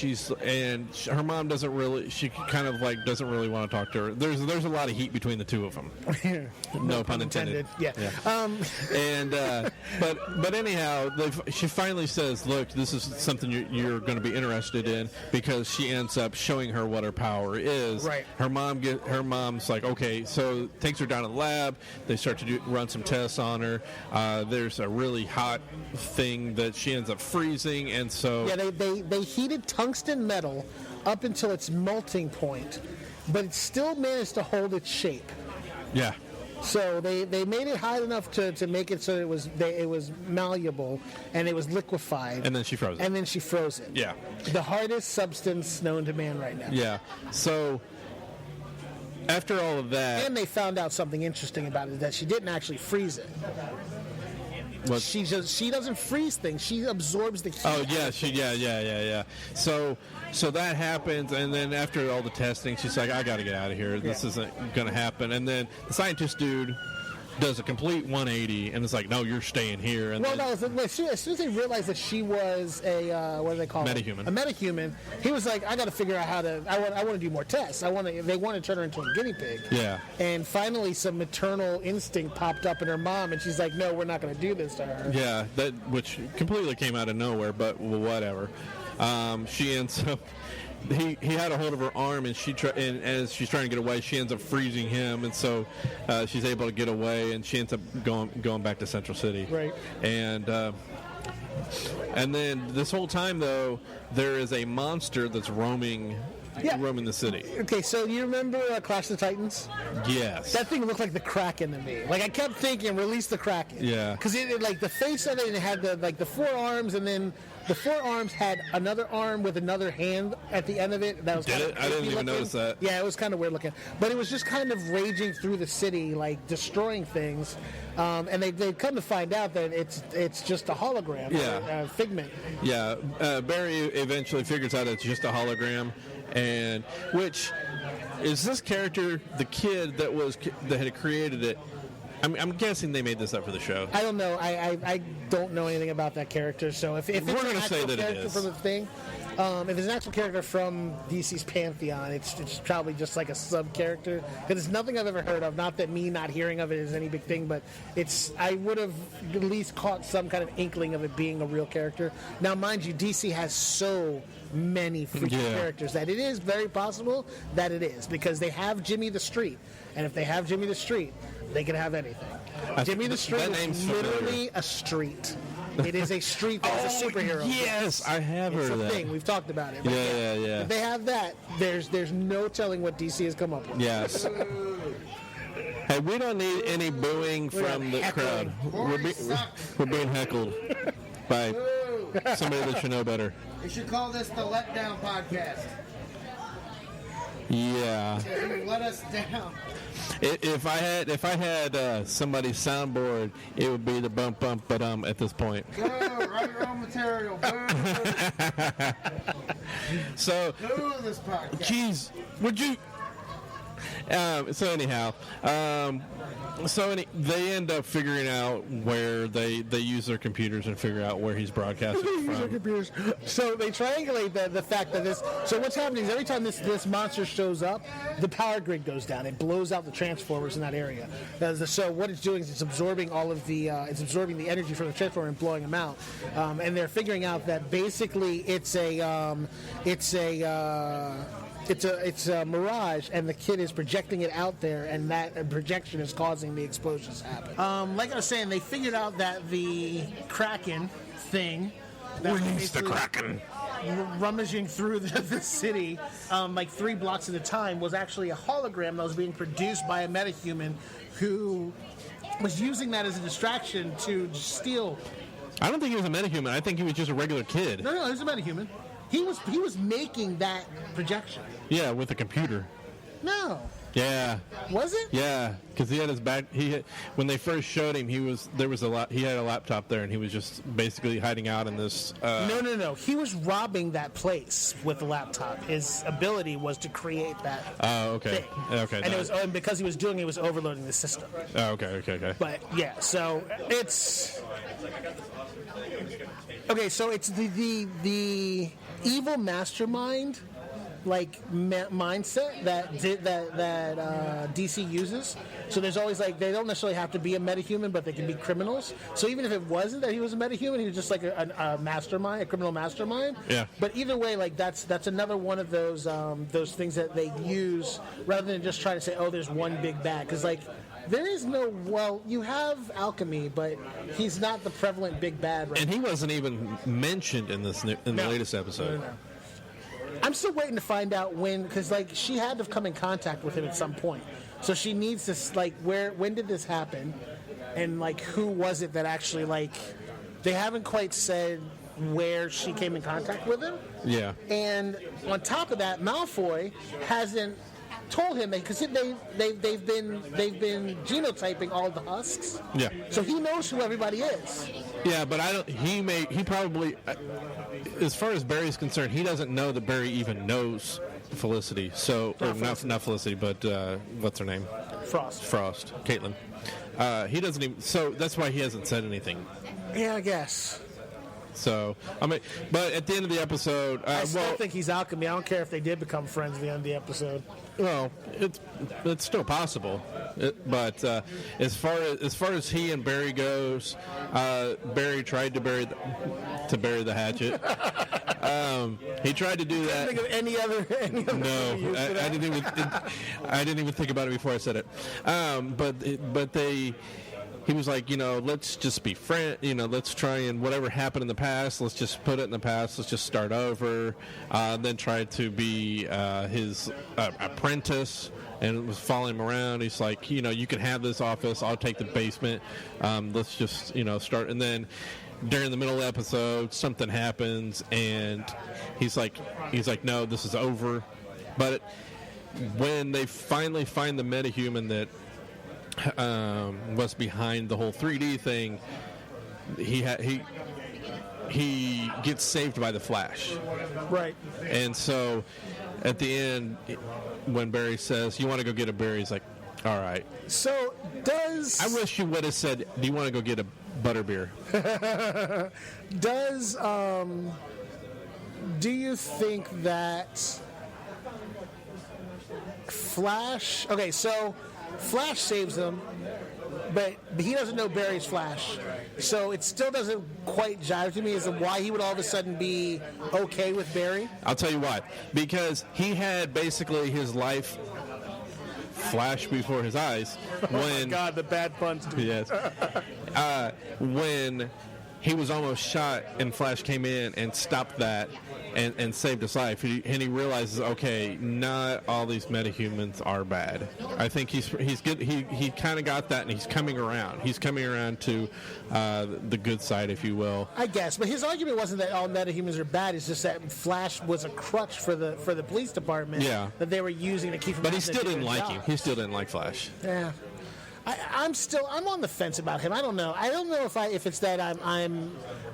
her mom doesn't really. She kind of like doesn't really want to talk to her. There's a lot of heat between the two of them. No pun intended. Yeah. And but anyhow, she finally says, "Look, this is something you're going to be interested in," because she ends up showing her what her power is. Right. Her mom's like, okay, so takes her down to the lab. They start to run some tests on her. There's a really hot thing that she ends up freezing, and so Yeah, they heated tungsten metal up until its melting point, but it still managed to hold its shape. yeah. So they made it hot enough to make it so it was malleable and it was liquefied. And then she froze it. And then she froze it. Yeah. The hardest substance known to man right now. Yeah. So after all of that, And they found out something interesting about it, that she didn't actually freeze it. what- She doesn't freeze things. She absorbs the heat. oh yeah, yeah. So that happens, and then after all the testing, she's like, I got to get out of here. This isn't going to happen. And then the scientist dude does a complete 180, and it's like, no, you're staying here. And Well, then, no, as soon as they realized that she was a what do they call it? Metahuman. A metahuman. He was like, I got to figure out how to. I want to do more tests. They want to turn her into a guinea pig. Yeah. And finally, some maternal instinct popped up in her mom, and she's like, no, we're not going to do this to her. Yeah, that which completely came out of nowhere, but whatever. She ends up. He had a hold of her arm, and and as she's trying to get away, she ends up freezing him, and so she's able to get away, and she ends up going back to Central City. Right. And then this whole time, though, there is a monster that's roaming the city. Okay, so you remember Clash of the Titans? Yes. That thing looked like the Kraken to me. Like I kept thinking, release the Kraken. Yeah. Because it like the face of it, and it had the four arms, and then The 4 arms had another arm with another hand at the end of it. That was Did it? I didn't even notice that. Yeah, it was kind of weird looking. But it was just kind of raging through the city, like destroying things. And they've come to find out that it's just a hologram, Yeah. a figment. Yeah, Barry eventually figures out it's just a hologram, and which is this character the kid that had created it? I'm guessing they made this up for the show. I don't know. I don't know anything about that character. So if it's We're an gonna say actual that it character is. from the thing, if it's an actual character from DC's pantheon, it's probably just like a sub character because it's nothing I've ever heard of. Not that me not hearing of it is any big thing, but I would have at least caught some kind of inkling of it being a real character. Now, mind you, DC has so many freaky characters that it is very possible that it is because they have Jimmy the Street, and if they have Jimmy the Street, they can have anything. Jimmy the Street is literally a street. It is a street that's a superhero. Yes, I have heard of that. It's a thing. We've talked about it. Yeah. If they have that, there's no telling what DC has come up with. Yes. Hey, we don't need any booing from the crowd. We're being heckled by somebody that should know better. You should call this the Letdown Podcast. Yeah. You let us down. If I had somebody's soundboard, it would be the bump ba-dum at this point. Go, write your own material. Boo. So, Boo this podcast. geez, would you? They end up figuring out where they use their computers and figure out where he's broadcasting from. Computers. So they triangulate the fact that this. So what's happening is every time this monster shows up, the power grid goes down. It blows out the transformers in that area. So what it's doing is it's absorbing all of the energy from the transformer and blowing them out. And they're figuring out that basically it's a mirage, and the kid is projecting it out there, and that projection is causing the explosions to happen. Like I was saying, they figured out that the Kraken thing. Release the Kraken. Rummaging through the city, like 3 blocks at a time, was actually a hologram that was being produced by a metahuman who was using that as a distraction to steal. I don't think he was a metahuman. I think he was just a regular kid. No, he was a metahuman. He was making that projection. Yeah, with a computer. No. Yeah. Was it? Yeah, because he had his back. When they first showed him, he had a laptop there, and he was just basically hiding out in this. No. He was robbing that place with the laptop. His ability was to create that. Oh, okay. Thing. Okay. And and because he was doing it, he was overloading the system. Oh, okay. But yeah, so it's okay. So it's the evil mastermind mindset that DC uses. So there's always they don't necessarily have to be a metahuman, but they can be criminals. So even if it wasn't that he was a metahuman, he was just like a mastermind, a criminal mastermind. Yeah. But either way, that's another one of those things that they use rather than just try to say, oh, there's one big bad, because there is you have alchemy, but he's not the prevalent big bad. Right? And he wasn't even mentioned in the latest episode. No. I'm still waiting to find out when, because she had to come in contact with him at some point. So she needs to when did this happen, and who was it that actually they haven't quite said where she came in contact with him. Yeah. And on top of that, Malfoy hasn't told him because they've been genotyping all the husks. Yeah. So he knows who everybody is. Yeah, but he probably, as far as Barry's concerned, he doesn't know that Barry even knows Felicity. So, not Felicity, but what's her name? Frost. Caitlin. He doesn't even, so that's why he hasn't said anything. Yeah, I guess. So, but at the end of the episode, I still think he's alchemy. I don't care if they did become friends at the end of the episode. Well, it's still possible, but as far as he and Barry goes, Barry tried to bury the hatchet. He tried to do that. Think of any other no, I didn't even think about it before I said it. But he was like, let's just be friends. Let's try and whatever happened in the past, let's just put it in the past. Let's just start over. Then tried to be his apprentice. And was following him around. He's like, you can have this office. I'll take the basement. Let's just, start. And then during the middle of the episode, something happens, and he's like, no, this is over. But when they finally find the metahuman that was behind the whole 3D thing, he gets saved by the Flash. Right. And so at the end, when Barry says, you want to go get a beer, he's like, all right. So I wish you would have said, do you want to go get a butterbeer? Do you think that Flash... Okay, so Flash saves him, but he doesn't know Barry's Flash. So it still doesn't quite jive to me as to why he would all of a sudden be okay with Barry. I'll tell you why. Because he had basically his life flash before his eyes when... Oh my God, the bad puns. Yes. When he was almost shot and Flash came in and stopped that and saved his life. And he realizes, okay, not all these metahumans are bad. I think he's good. He kind of got that, and he's coming around. He's coming around to the good side, if you will. I guess, but his argument wasn't that all metahumans are bad. It's just that Flash was a crutch for the police department. Yeah. That they were using to keep him. But he still didn't like him. He still didn't like Flash. Yeah. I'm on the fence about him. I don't know if it's that I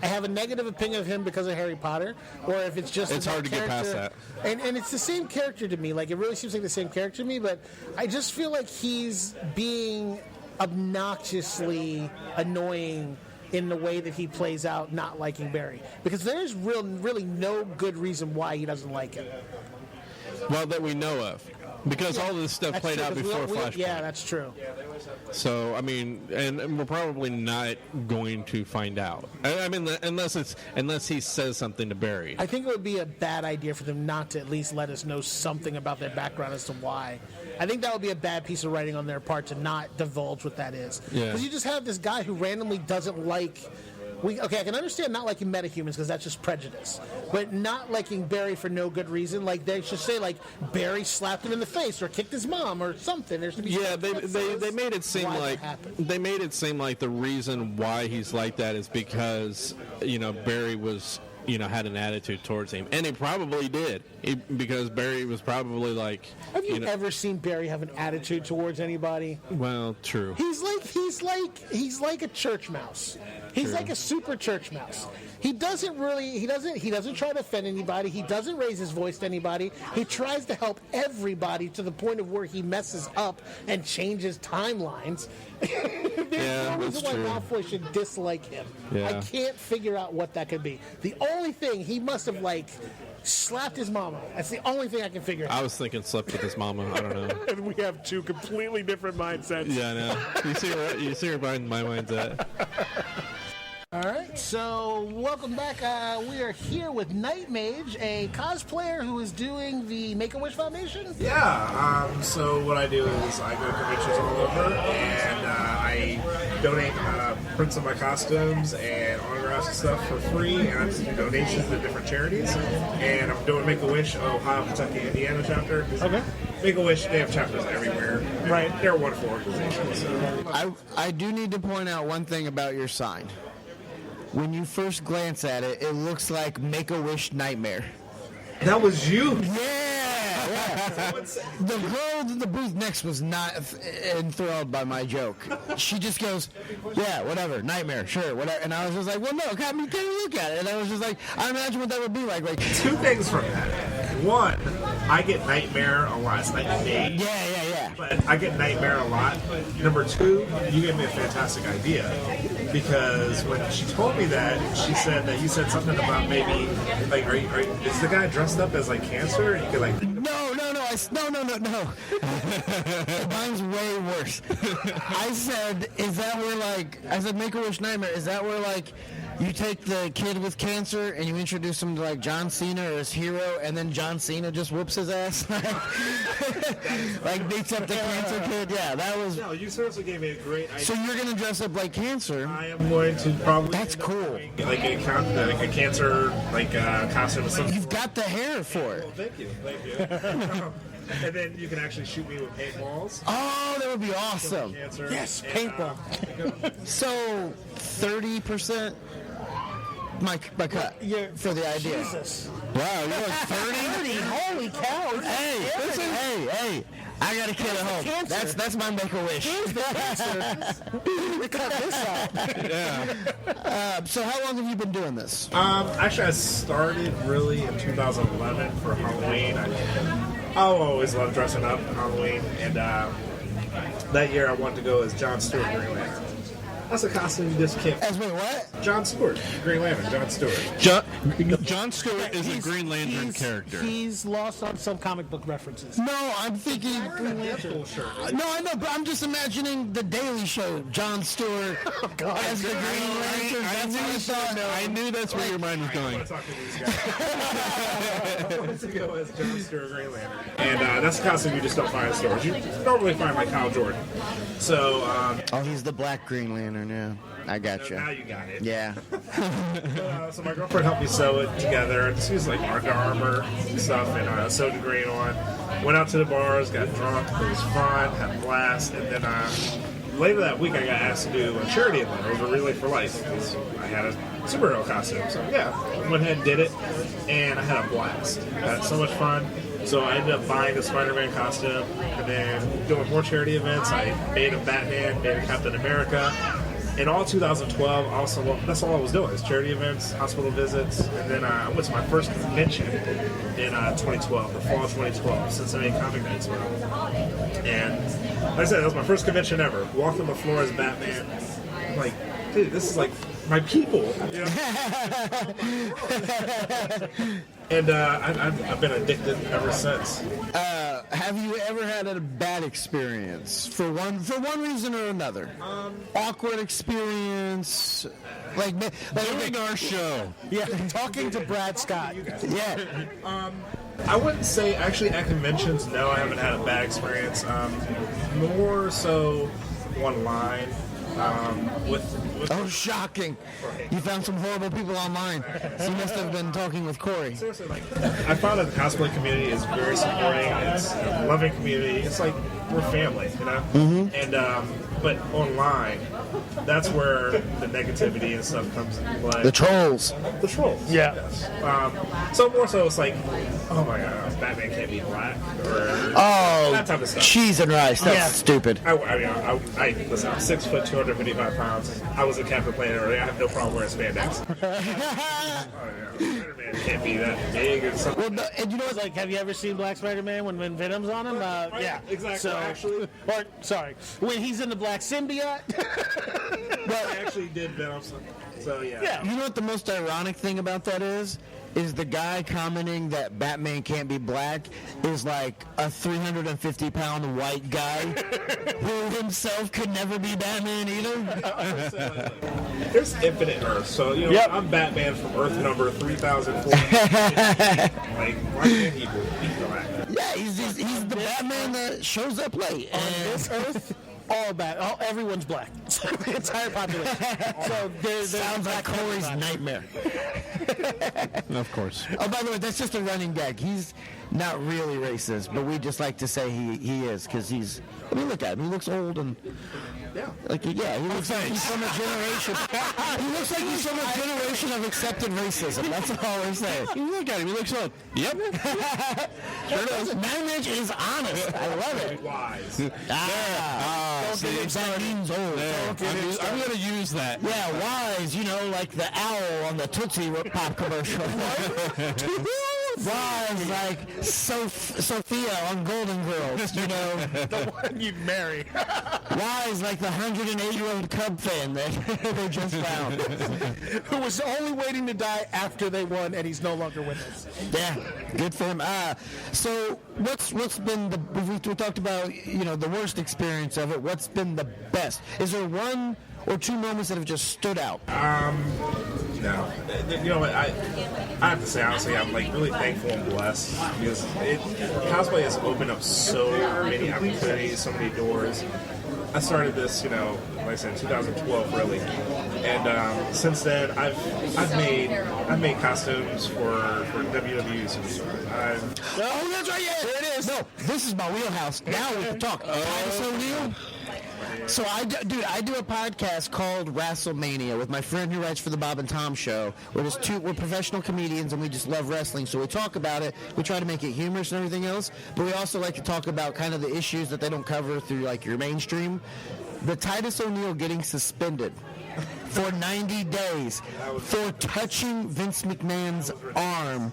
have a negative opinion of him because of Harry Potter, or if it's just it's hard to get past that. And it's the same character to me. Like, it really seems like the same character to me, but I just feel like he's being obnoxiously annoying in the way that he plays out not liking Barry, because there's really no good reason why he doesn't like him. Well, that we know of. Because all of this stuff played out before Flashpoint. Yeah, that's true. So, I mean, and we're probably not going to find out. I mean, unless he says something to Barry. I think it would be a bad idea for them not to at least let us know something about their background as to why. I think that would be a bad piece of writing on their part to not divulge what that is. Yeah. Because you just have this guy who randomly doesn't like... I can understand not liking metahumans because that's just prejudice, but not liking Barry for no good reason. Like, they should say, like, Barry slapped him in the face or kicked his mom or something. There should be they made it seem like the reason why he's like that is because Barry was had an attitude towards him, and he probably did because Barry was probably like. Have you ever seen Barry have an attitude towards anybody? Well, true. He's like a church mouse. He's like a super church mouse. He doesn't try to offend anybody. He doesn't raise his voice to anybody. He tries to help everybody to the point of where he messes up and changes timelines. There's no reason why Malfoy should dislike him. Yeah. I can't figure out what that could be. The only thing, he must have slapped his mama. That's the only thing I can figure out. I was thinking slept with his mama. I don't know. And we have two completely different mindsets. Yeah, I know. You see where my mind's at. All right, so welcome back. We are here with Night Mage, a cosplayer who is doing the Make-A-Wish Foundation. Yeah, so what I do is I go to conventions all over, and I donate prints of my costumes and autographs and stuff for free, and I just do donations to different charities. And I'm doing Make-A-Wish Ohio, Kentucky, Indiana chapter. Okay. Make-A-Wish, they have chapters everywhere. Right. They're a wonderful organization. So. I do need to point out one thing about your sign. When you first glance at it, it looks like Make-A-Wish Nightmare. That was you? Yeah. The girl in the booth next was not enthralled by my joke. She just goes, yeah, whatever, Nightmare, sure, whatever. And I was just like, well, no, take a look at it. And I was just like, I imagine what that would be like. Two things from that. One, I get Nightmare a lot. It's like me. Yeah. But I get Nightmare a lot. Number two, you gave me a fantastic idea. Because when she told me that, she said that you said something about maybe, is the guy dressed up as, cancer? And you could, No. Mine's way worse. I said, Make-A-Wish Nightmare, is that where, You take the kid with cancer and you introduce him to like John Cena or his hero, and then John Cena just whoops his ass, like beats up the cancer kid. Yeah, that was. No, you seriously gave me a great idea. So you're gonna dress up like cancer? I am going to probably. That's cool. Like a cancer costume or something. You've got the hair for it. Well, thank you. And then you can actually shoot me with paintballs. Oh, that would be awesome. Cancer. Yes, And, paintball. So 30% my cut for the idea. Jesus. Wow, you're like 30? Holy cow. Hey, listen, hey, I got a kid at home. Cancer. That's my make-a-wish. We cut this out. So how long have you been doing this? Actually, I started really in 2011 for Halloween. I always loved dressing up for Halloween, and that year I wanted to go as Jon Stewart Green Lantern. That's a costume you just can't. As wait, what? Jon Stewart Green Lantern. Jon Stewart. John Stewart is a Green Lantern He's- character. He's lost on some comic book references. No, I'm thinking. Deadpool shirt. No, I know, but I'm just imagining the Daily Show. Jon Stewart as the Green Lantern. That's what I thought. I knew that's where your mind was I going. want to talk to these guys. I wanted to go as Jon Stewart Green Lantern. And that's a costume you just don't find in stores. You normally find like Kyle Jordan. So, Oh, he's the Black Green Lantern. Yeah, I got now you. you got it. Yeah. So my girlfriend helped me sew it together. Just used like Arca armor and stuff, and sewed the green on. Went out to the bars, got drunk. It was fun, had a blast, and then later that week I got asked to do a charity event. It was a Relay for Life because I had a superhero costume. So yeah, I went ahead and did it, and I had a blast. I had so much fun. So I ended up buying the Spider-Man costume, and then doing more charity events. I made a Batman, made a Captain America. In all 2012, also that's all I was doing is charity events, hospital visits, and then I went to my first convention in 2012, the fall of 2012, Cincinnati Comic Expo. And like I said, that was my first convention ever. Walked on the floor as Batman. I'm like, dude, this is like my people. You know? And I've been addicted ever since. Have you ever had a bad experience for one reason or another? Awkward experience, like Doing our show. Yeah, talking to Brad Scott. yeah. I wouldn't say actually at conventions. No, I haven't had a bad experience. More so online with. Oh, shocking! You found some horrible people online. So you must have been talking with Corey. Seriously, like I found that the cosplay community is very supporting. It's a loving community. It's like we're family, you know. Mm-hmm. And but online, that's where the negativity and stuff comes into play. The trolls. The trolls. Yeah. Yes. So more so, it's like, oh my god, Batman can't be black, or Oh, that type of stuff. cheese and rice. That's Yeah. stupid. I listen. I'm 6 foot, 255 pounds. I was a Captain Planet earlier. I have no problem wearing spandex. Oh, yeah. Spider-Man can't be that big or something. Well, no, and you know what? Like, have you ever seen Black Spider-Man when Venom's on him? Yeah, exactly, So, actually. or sorry, when he's in the black symbiote. I actually did Venom. So yeah. Yeah. You know what the most ironic thing about that is? Is the guy commenting that Batman can't be black is like a 350-pound white guy who himself could never be Batman either. There's infinite Earths, so you know Yep. I'm Batman from Earth number 3004. Like why can't he be black? Yeah, he's the Batman that shows up late. On And this Earth, everyone's black. So the entire population. So there's sounds like Corey's nightmare. Of course. Oh, by the way, that's just a running gag. He's not really racist, but we just like to say he is because he's. I mean, look at him. He looks old and. Yeah. Like, yeah, he looks like he's from a generation. He looks like he's from a generation of accepted racism. That's all we're saying. You look at him. He looks old. Yep. Sure does. Manage is honest. I love it. Wise. See, that means old. I'm going to use that. Yeah, wise, you know, like the owl on the Tootsie Pop commercial. Wise, like Sophia on Golden Girls, you know. the one you'd marry. Wise, like the 108-year-old Cub fan that they just found. Who was only waiting to die after they won, and he's no longer with us. Yeah, good for him. So what's been we talked about, you know, the worst experience of it. What's been the best? Is there one or two moments that have just stood out? No. You know what? I have to say, honestly, I'm like really thankful and blessed because cosplay has opened up so many opportunities, so many doors. I started this, you know, like I said, in 2012, really, and since then, I've made costumes for WWE superstars. Oh, that's right. Yeah, there it is. No, this is my wheelhouse. Now we can talk. Titus O'Neil. So I do a podcast called WrestleMania with my friend who writes for the Bob and Tom Show. We're professional comedians and we just love wrestling. So we talk about it. We try to make it humorous and everything else. But we also like to talk about kind of the issues that they don't cover through like your mainstream. The Titus O'Neil getting suspended for 90 days for touching Vince McMahon's arm.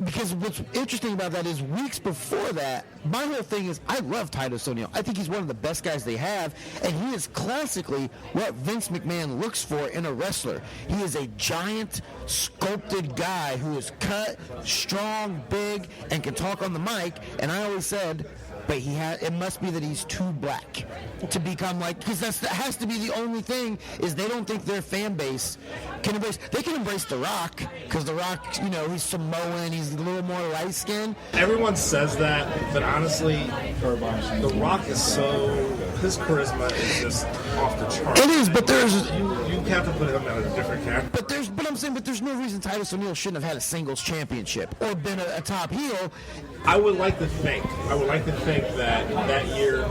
Because what's interesting about that is weeks before that, my whole thing is I love Titus O'Neil. I think he's one of the best guys they have, and he is classically what Vince McMahon looks for in a wrestler. He is a giant, sculpted guy who is cut, strong, big, and can talk on the mic, and I always said, but it must be that he's too black to become like, because that has to be the only thing, is they don't think their fan base can embrace. They can embrace The Rock, because The Rock, you know, he's Samoan, he's a little more light skinned. Everyone says that, but honestly, The Rock is his charisma is just off the charts. It is, but there's you have to put him in a different category. But there's no reason Titus O'Neil shouldn't have had a singles championship or been a top heel. I would like to think that year,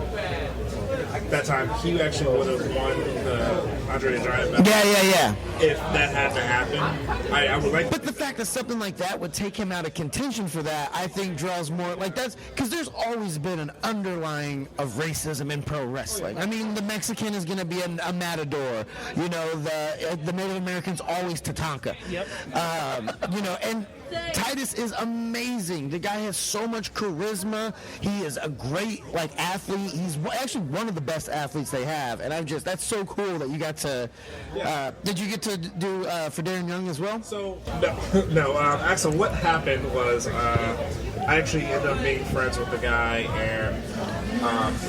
that time, he actually would have won the Andre the Giant medal. Yeah. If that had to happen, I would like. But the fact that something like that would take him out of contention for that, I think draws more, like that's, because there's always been an underlying of racism in pro wrestling. I mean, the Mexican is going to be a matador. You know, the Native American's always Tatanka. Yep. You know, and Titus is amazing. The guy has so much charisma. He is a great athlete. He's actually one of the best athletes they have, and that's so cool that you got to. Did you get to do for Darren Young as well? So no. Actually, what happened was I actually ended up being friends with the guy, and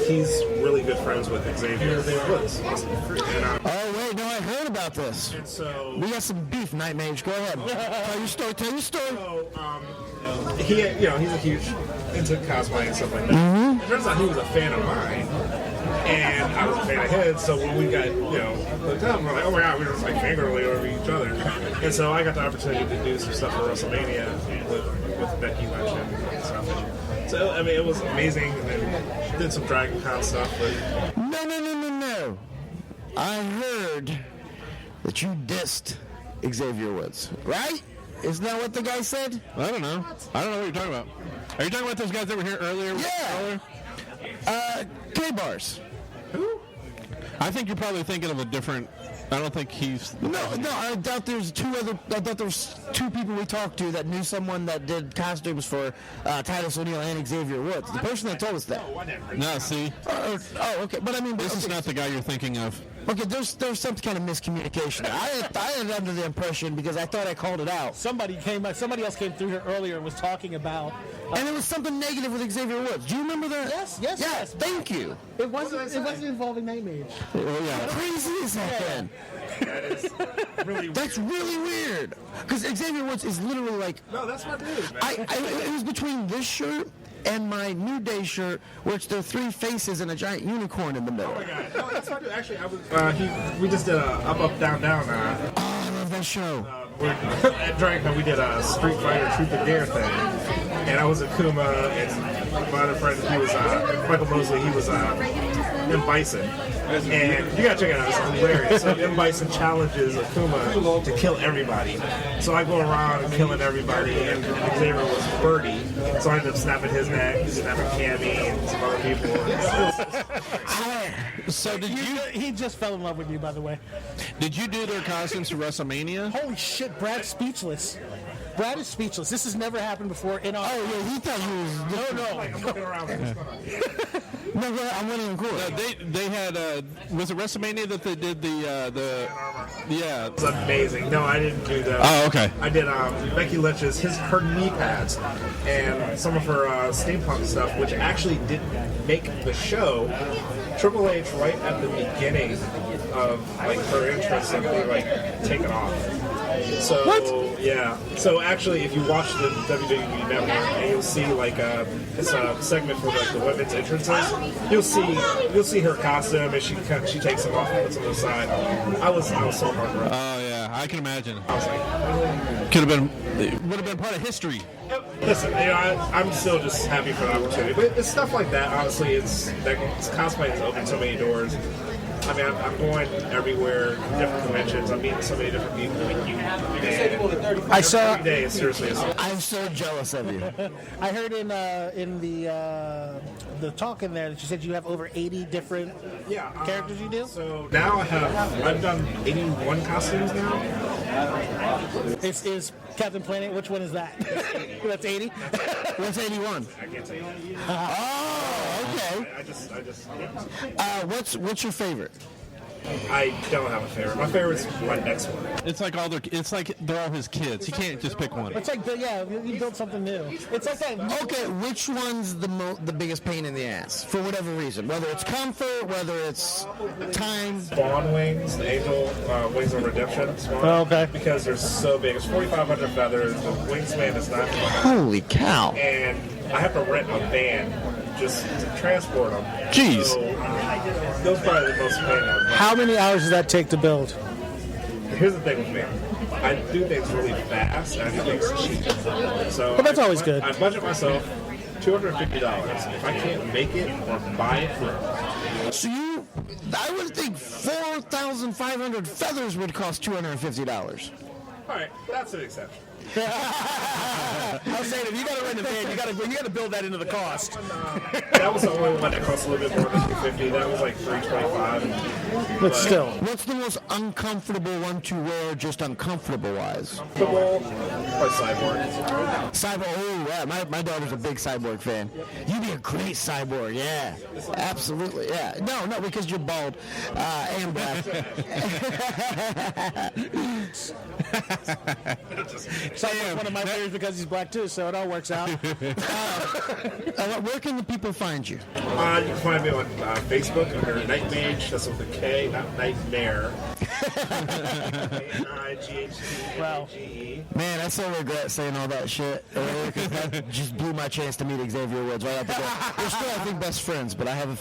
he's really good friends with Xavier Woods. Oh wait, no, I heard about this. And so we got some beef, Night Mage. Go ahead. Tell your story. So, he's a huge into cosplay and stuff like that. It turns out he was a fan of mine, and I was a fan of his. So when we got hooked up, we're like, oh my god, we were just like fangirling over each other. And so I got the opportunity to do some stuff for WrestleMania with Becky Lynch and stuff. So I mean, it was amazing. And then did some Dragon Con stuff. But No. I heard that you dissed Xavier Woods, right? Isn't that what the guy said? I don't know what you're talking about. Are you talking about those guys that were here earlier? Yeah. K-Bars. who? I think you're probably thinking of a different. I don't think he's. No. I doubt there's two people we talked to that knew someone that did costumes for Titus O'Neil and Xavier Woods. The person that told us that. No, see. Okay, but I mean, This is not the guy you're thinking of. Okay, there's some kind of miscommunication. I had under the impression, because I thought I called it out. Somebody else came through here earlier and was talking about. And it was something negative with Xavier Woods. Do you remember that? Yes. Thank you. It wasn't involving Night Mage. How crazy is that then? That is really weird. That's really weird. Because Xavier Woods is literally like. No, that's my dude, man. It was between this shirt and my New Day shirt, which there are three faces and a giant unicorn in the middle. Oh my god. No, that's my dude. Actually, I was. We just did a up, down, down. Oh, I love that show. At Dragon Con, we did a Street Fighter Truth or Dare thing, and I was Akuma, and my other friend, he was Michael Mosley. He was M. Bison, and you gotta check it out. It's hilarious. So M. Bison challenges Akuma to kill everybody. So I go around killing everybody, and Xavier was Birdie, so I ended up snapping his neck, snapping Cammy, and some other people. So did you? He just fell in love with you, by the way. Did you do their costumes for WrestleMania? Holy shit, Brad's speechless. Brad is speechless. This has never happened before in our. Oh yeah, he thought he was. No. I'm looking around. No, I'm winning in court. They had was it WrestleMania that they did the yeah. It was amazing. No, I didn't do that. Oh, okay. I did Becky Lynch's her knee pads and some of her steampunk stuff, which actually didn't make the show. Triple H, right at the beginning of like her interests and being like taken off. So yeah. So actually, if you watch the WWE Network, and you'll see like it's a segment for like the women's entrances. You'll see her costume, and she takes them off and puts them to the side. I was so heartbroken. Oh yeah, I can imagine. I was like, Would have been part of history. listen, I'm still just happy for the opportunity. But it's stuff like that. Honestly, it's cosplay has opened so many doors. I mean, I'm going everywhere, different conventions. I'm meeting so many different people like you. I saw. Every day, seriously. I'm so jealous of you. I heard in the talk in there that you said you have over 80 different characters you do. So now I've done 81 costumes now. Is Captain Planet? Which one is that? That's 80. What's 81? I can't tell you. Oh, okay. I just What's your favorite? I don't have a favorite. My favorite's my next one. It's like they're all his kids. He can't just pick one. It's like you build something new. It's like that. Okay, which one's the biggest pain in the ass for whatever reason? Whether it's comfort, whether it's time. Spawn wings, the angel wings of redemption. Spawn, Oh, okay. Because they're so big. It's 4,500 feathers. The wingspan is not. Holy cow! And I have to rent a van just to transport them. Jeez. So, those are probably the most pain. How many hours does that take to build? Here's the thing with me. I do things really fast, and I do things cheap. So But that's always good. I budget myself $250. If I can't make it or buy it, So I would think 4,500 feathers would cost $250. all right, that's an exception. I was saying, if you got to rent a van, you got to build that into the cost. That was the only one that cost a little bit more than $250. That was like $325. But still, What's the most uncomfortable one to wear, just uncomfortable-wise? Football, probably Cyborg. Cyborg, oh yeah, my daughter's a big Cyborg fan. You'd be a great Cyborg, yeah. Absolutely, yeah. No, because you're bald and black. Cyborg's one of my favorites because he's black too, so it all works out. Where can the people find you? You can find me on Facebook under Night Mage. That's with a K, not Nightmare. N-I-G-H-T-M-A-G-E. Man, I so regret saying all that shit earlier because that just blew my chance to meet Xavier Woods right out the door. We're still, I think, best friends, but I would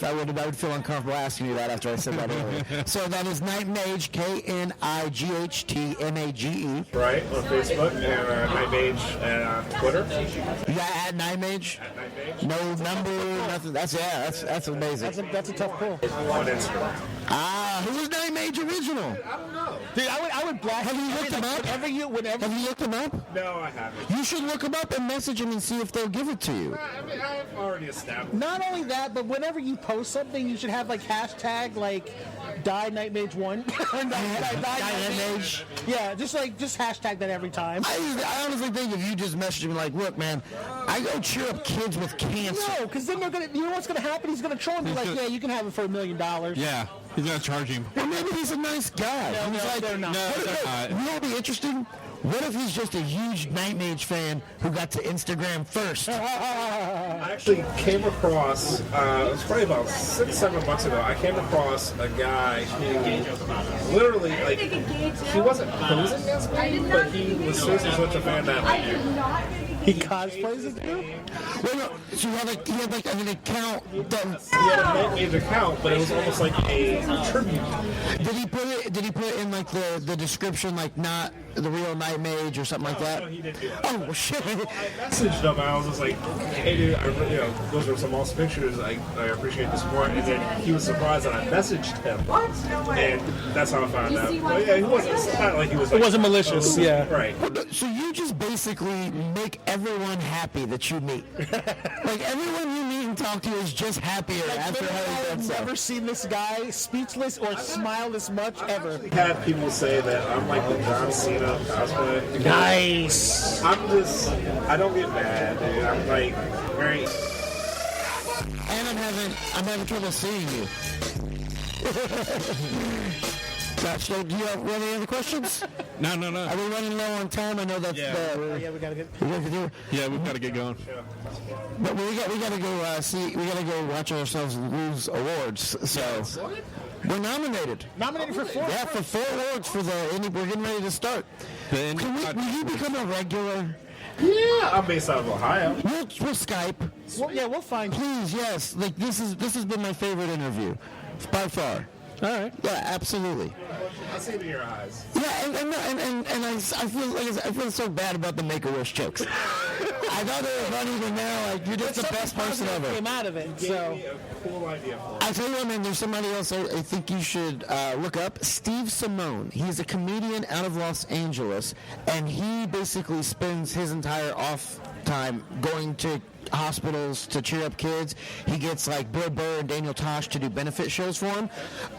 feel uncomfortable asking you that after I said that earlier. So that is Night Mage, K-N-I-G-H-T-M-A-G-E. Right, on Facebook, and Night Mage on Twitter. Yeah, at Night Mage. No number, nothing. That's amazing. That's a tough pull. On Instagram. Who was Night Mage original? I don't know. Dude, I would black. Have you looked him up? Whenever Have you looked him up? No, I haven't. You should look him up and message him and see if they'll give it to you. I mean, I've already established. Not only that, but whenever you post something, you should have like hashtag like die Night Mage 1. Die Night Mage. Yeah, just hashtag that every time. I honestly think if you just message him like, look, man, I go cheer up kids with cancer. No, because then you know what's going to happen? He's going to troll and be like, yeah, you can have it for $1 million. Yeah, he's gonna charge him. Well, maybe he's a nice guy. No, He's like, they're not. No, they're not. You know what would be interesting? What if he's just a huge Night Mage fan who got to Instagram first? I actually came across, it was probably about 6-7 months ago, I came across a guy who literally, like, he wasn't posing as me, but he was seriously such a fan that, like, He cosplays as you? Wait, no. So he had like an account that he had a Night Mage account, but it was almost like a tribute. did he put it in like the description, like not the real Night Mage or something like that? No, he didn't do that. Oh well, shit. I messaged him and I was just like, hey dude, those are some awesome pictures. I appreciate the support. And then he was surprised that I messaged him. And that's how I found out. But yeah, it's not like he was like, It wasn't malicious, yeah. Right. So you just basically make everyone happy that you meet. Like everyone you meet and talk to is just happier after having done I've so. never seen this guy speechless or smile this much ever. I've had people say that I'm like the John Cena of cosplay. Nice. I don't get mad, dude. I'm like very. And I'm having trouble seeing you. Gosh, so do you have any other questions? No. Are we running low on time? I know that's Yeah. Yeah, we gotta get. Yeah, we've got to get going. But we got to go we got to go watch ourselves lose awards. So We're nominated. Nominated for 4. Yeah, for 4 awards for the. We're getting ready to start. Will you become a regular? Yeah, I'm based out of Ohio. We'll Skype. We'll find you. Please, yes. Like this has been my favorite interview, by far. All right. Yeah, absolutely. I see it in your eyes. Yeah, and I feel so bad about the Make-A-Wish jokes. I thought they were funny, but now like you're just the best person ever. Came out of it. Gave So me a cool idea for it. I tell you what, man. There's somebody else I think you should look up. Steve Simone. He's a comedian out of Los Angeles, and he basically spends his entire off time going to hospitals to cheer up kids. He gets like Bill Burr and Daniel Tosh to do benefit shows for him.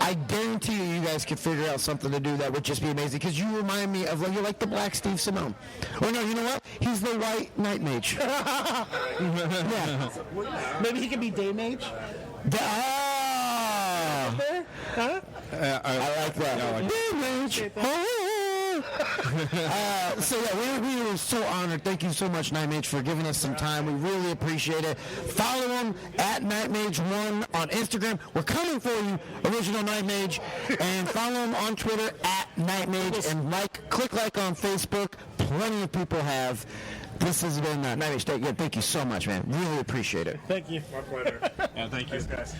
I guarantee you guys could figure out something to do that would just be amazing, because you remind me of, like, you're like the black Steve Simone. Or no, you know what? He's the white Night Mage. Yeah. maybe he can be Day Mage. Huh? I like that. I like Day Mage. So yeah, we were so honored. Thank you so much, Night Mage, for giving us some time. We really appreciate it. Follow him at NightMage1 on Instagram. We're coming for you, Original Night Mage. And follow him on Twitter at Night Mage, and click like on Facebook. Plenty of people have. This has been Night Mage. Thank you so much, man. Really appreciate it. Thank you. My pleasure. Yeah, thank you. Thanks, guys.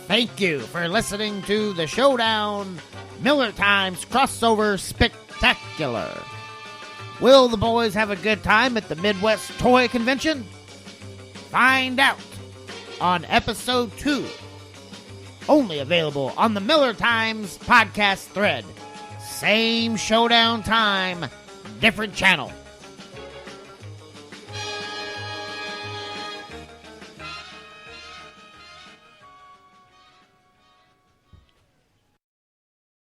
Thank you for listening to the Showdown Miller Times Crossover Spectacular. Will the boys have a good time at the Midwest Toy Convention? Find out on episode 2. Only available on the Miller Times podcast thread. Same Showdown time, different channel.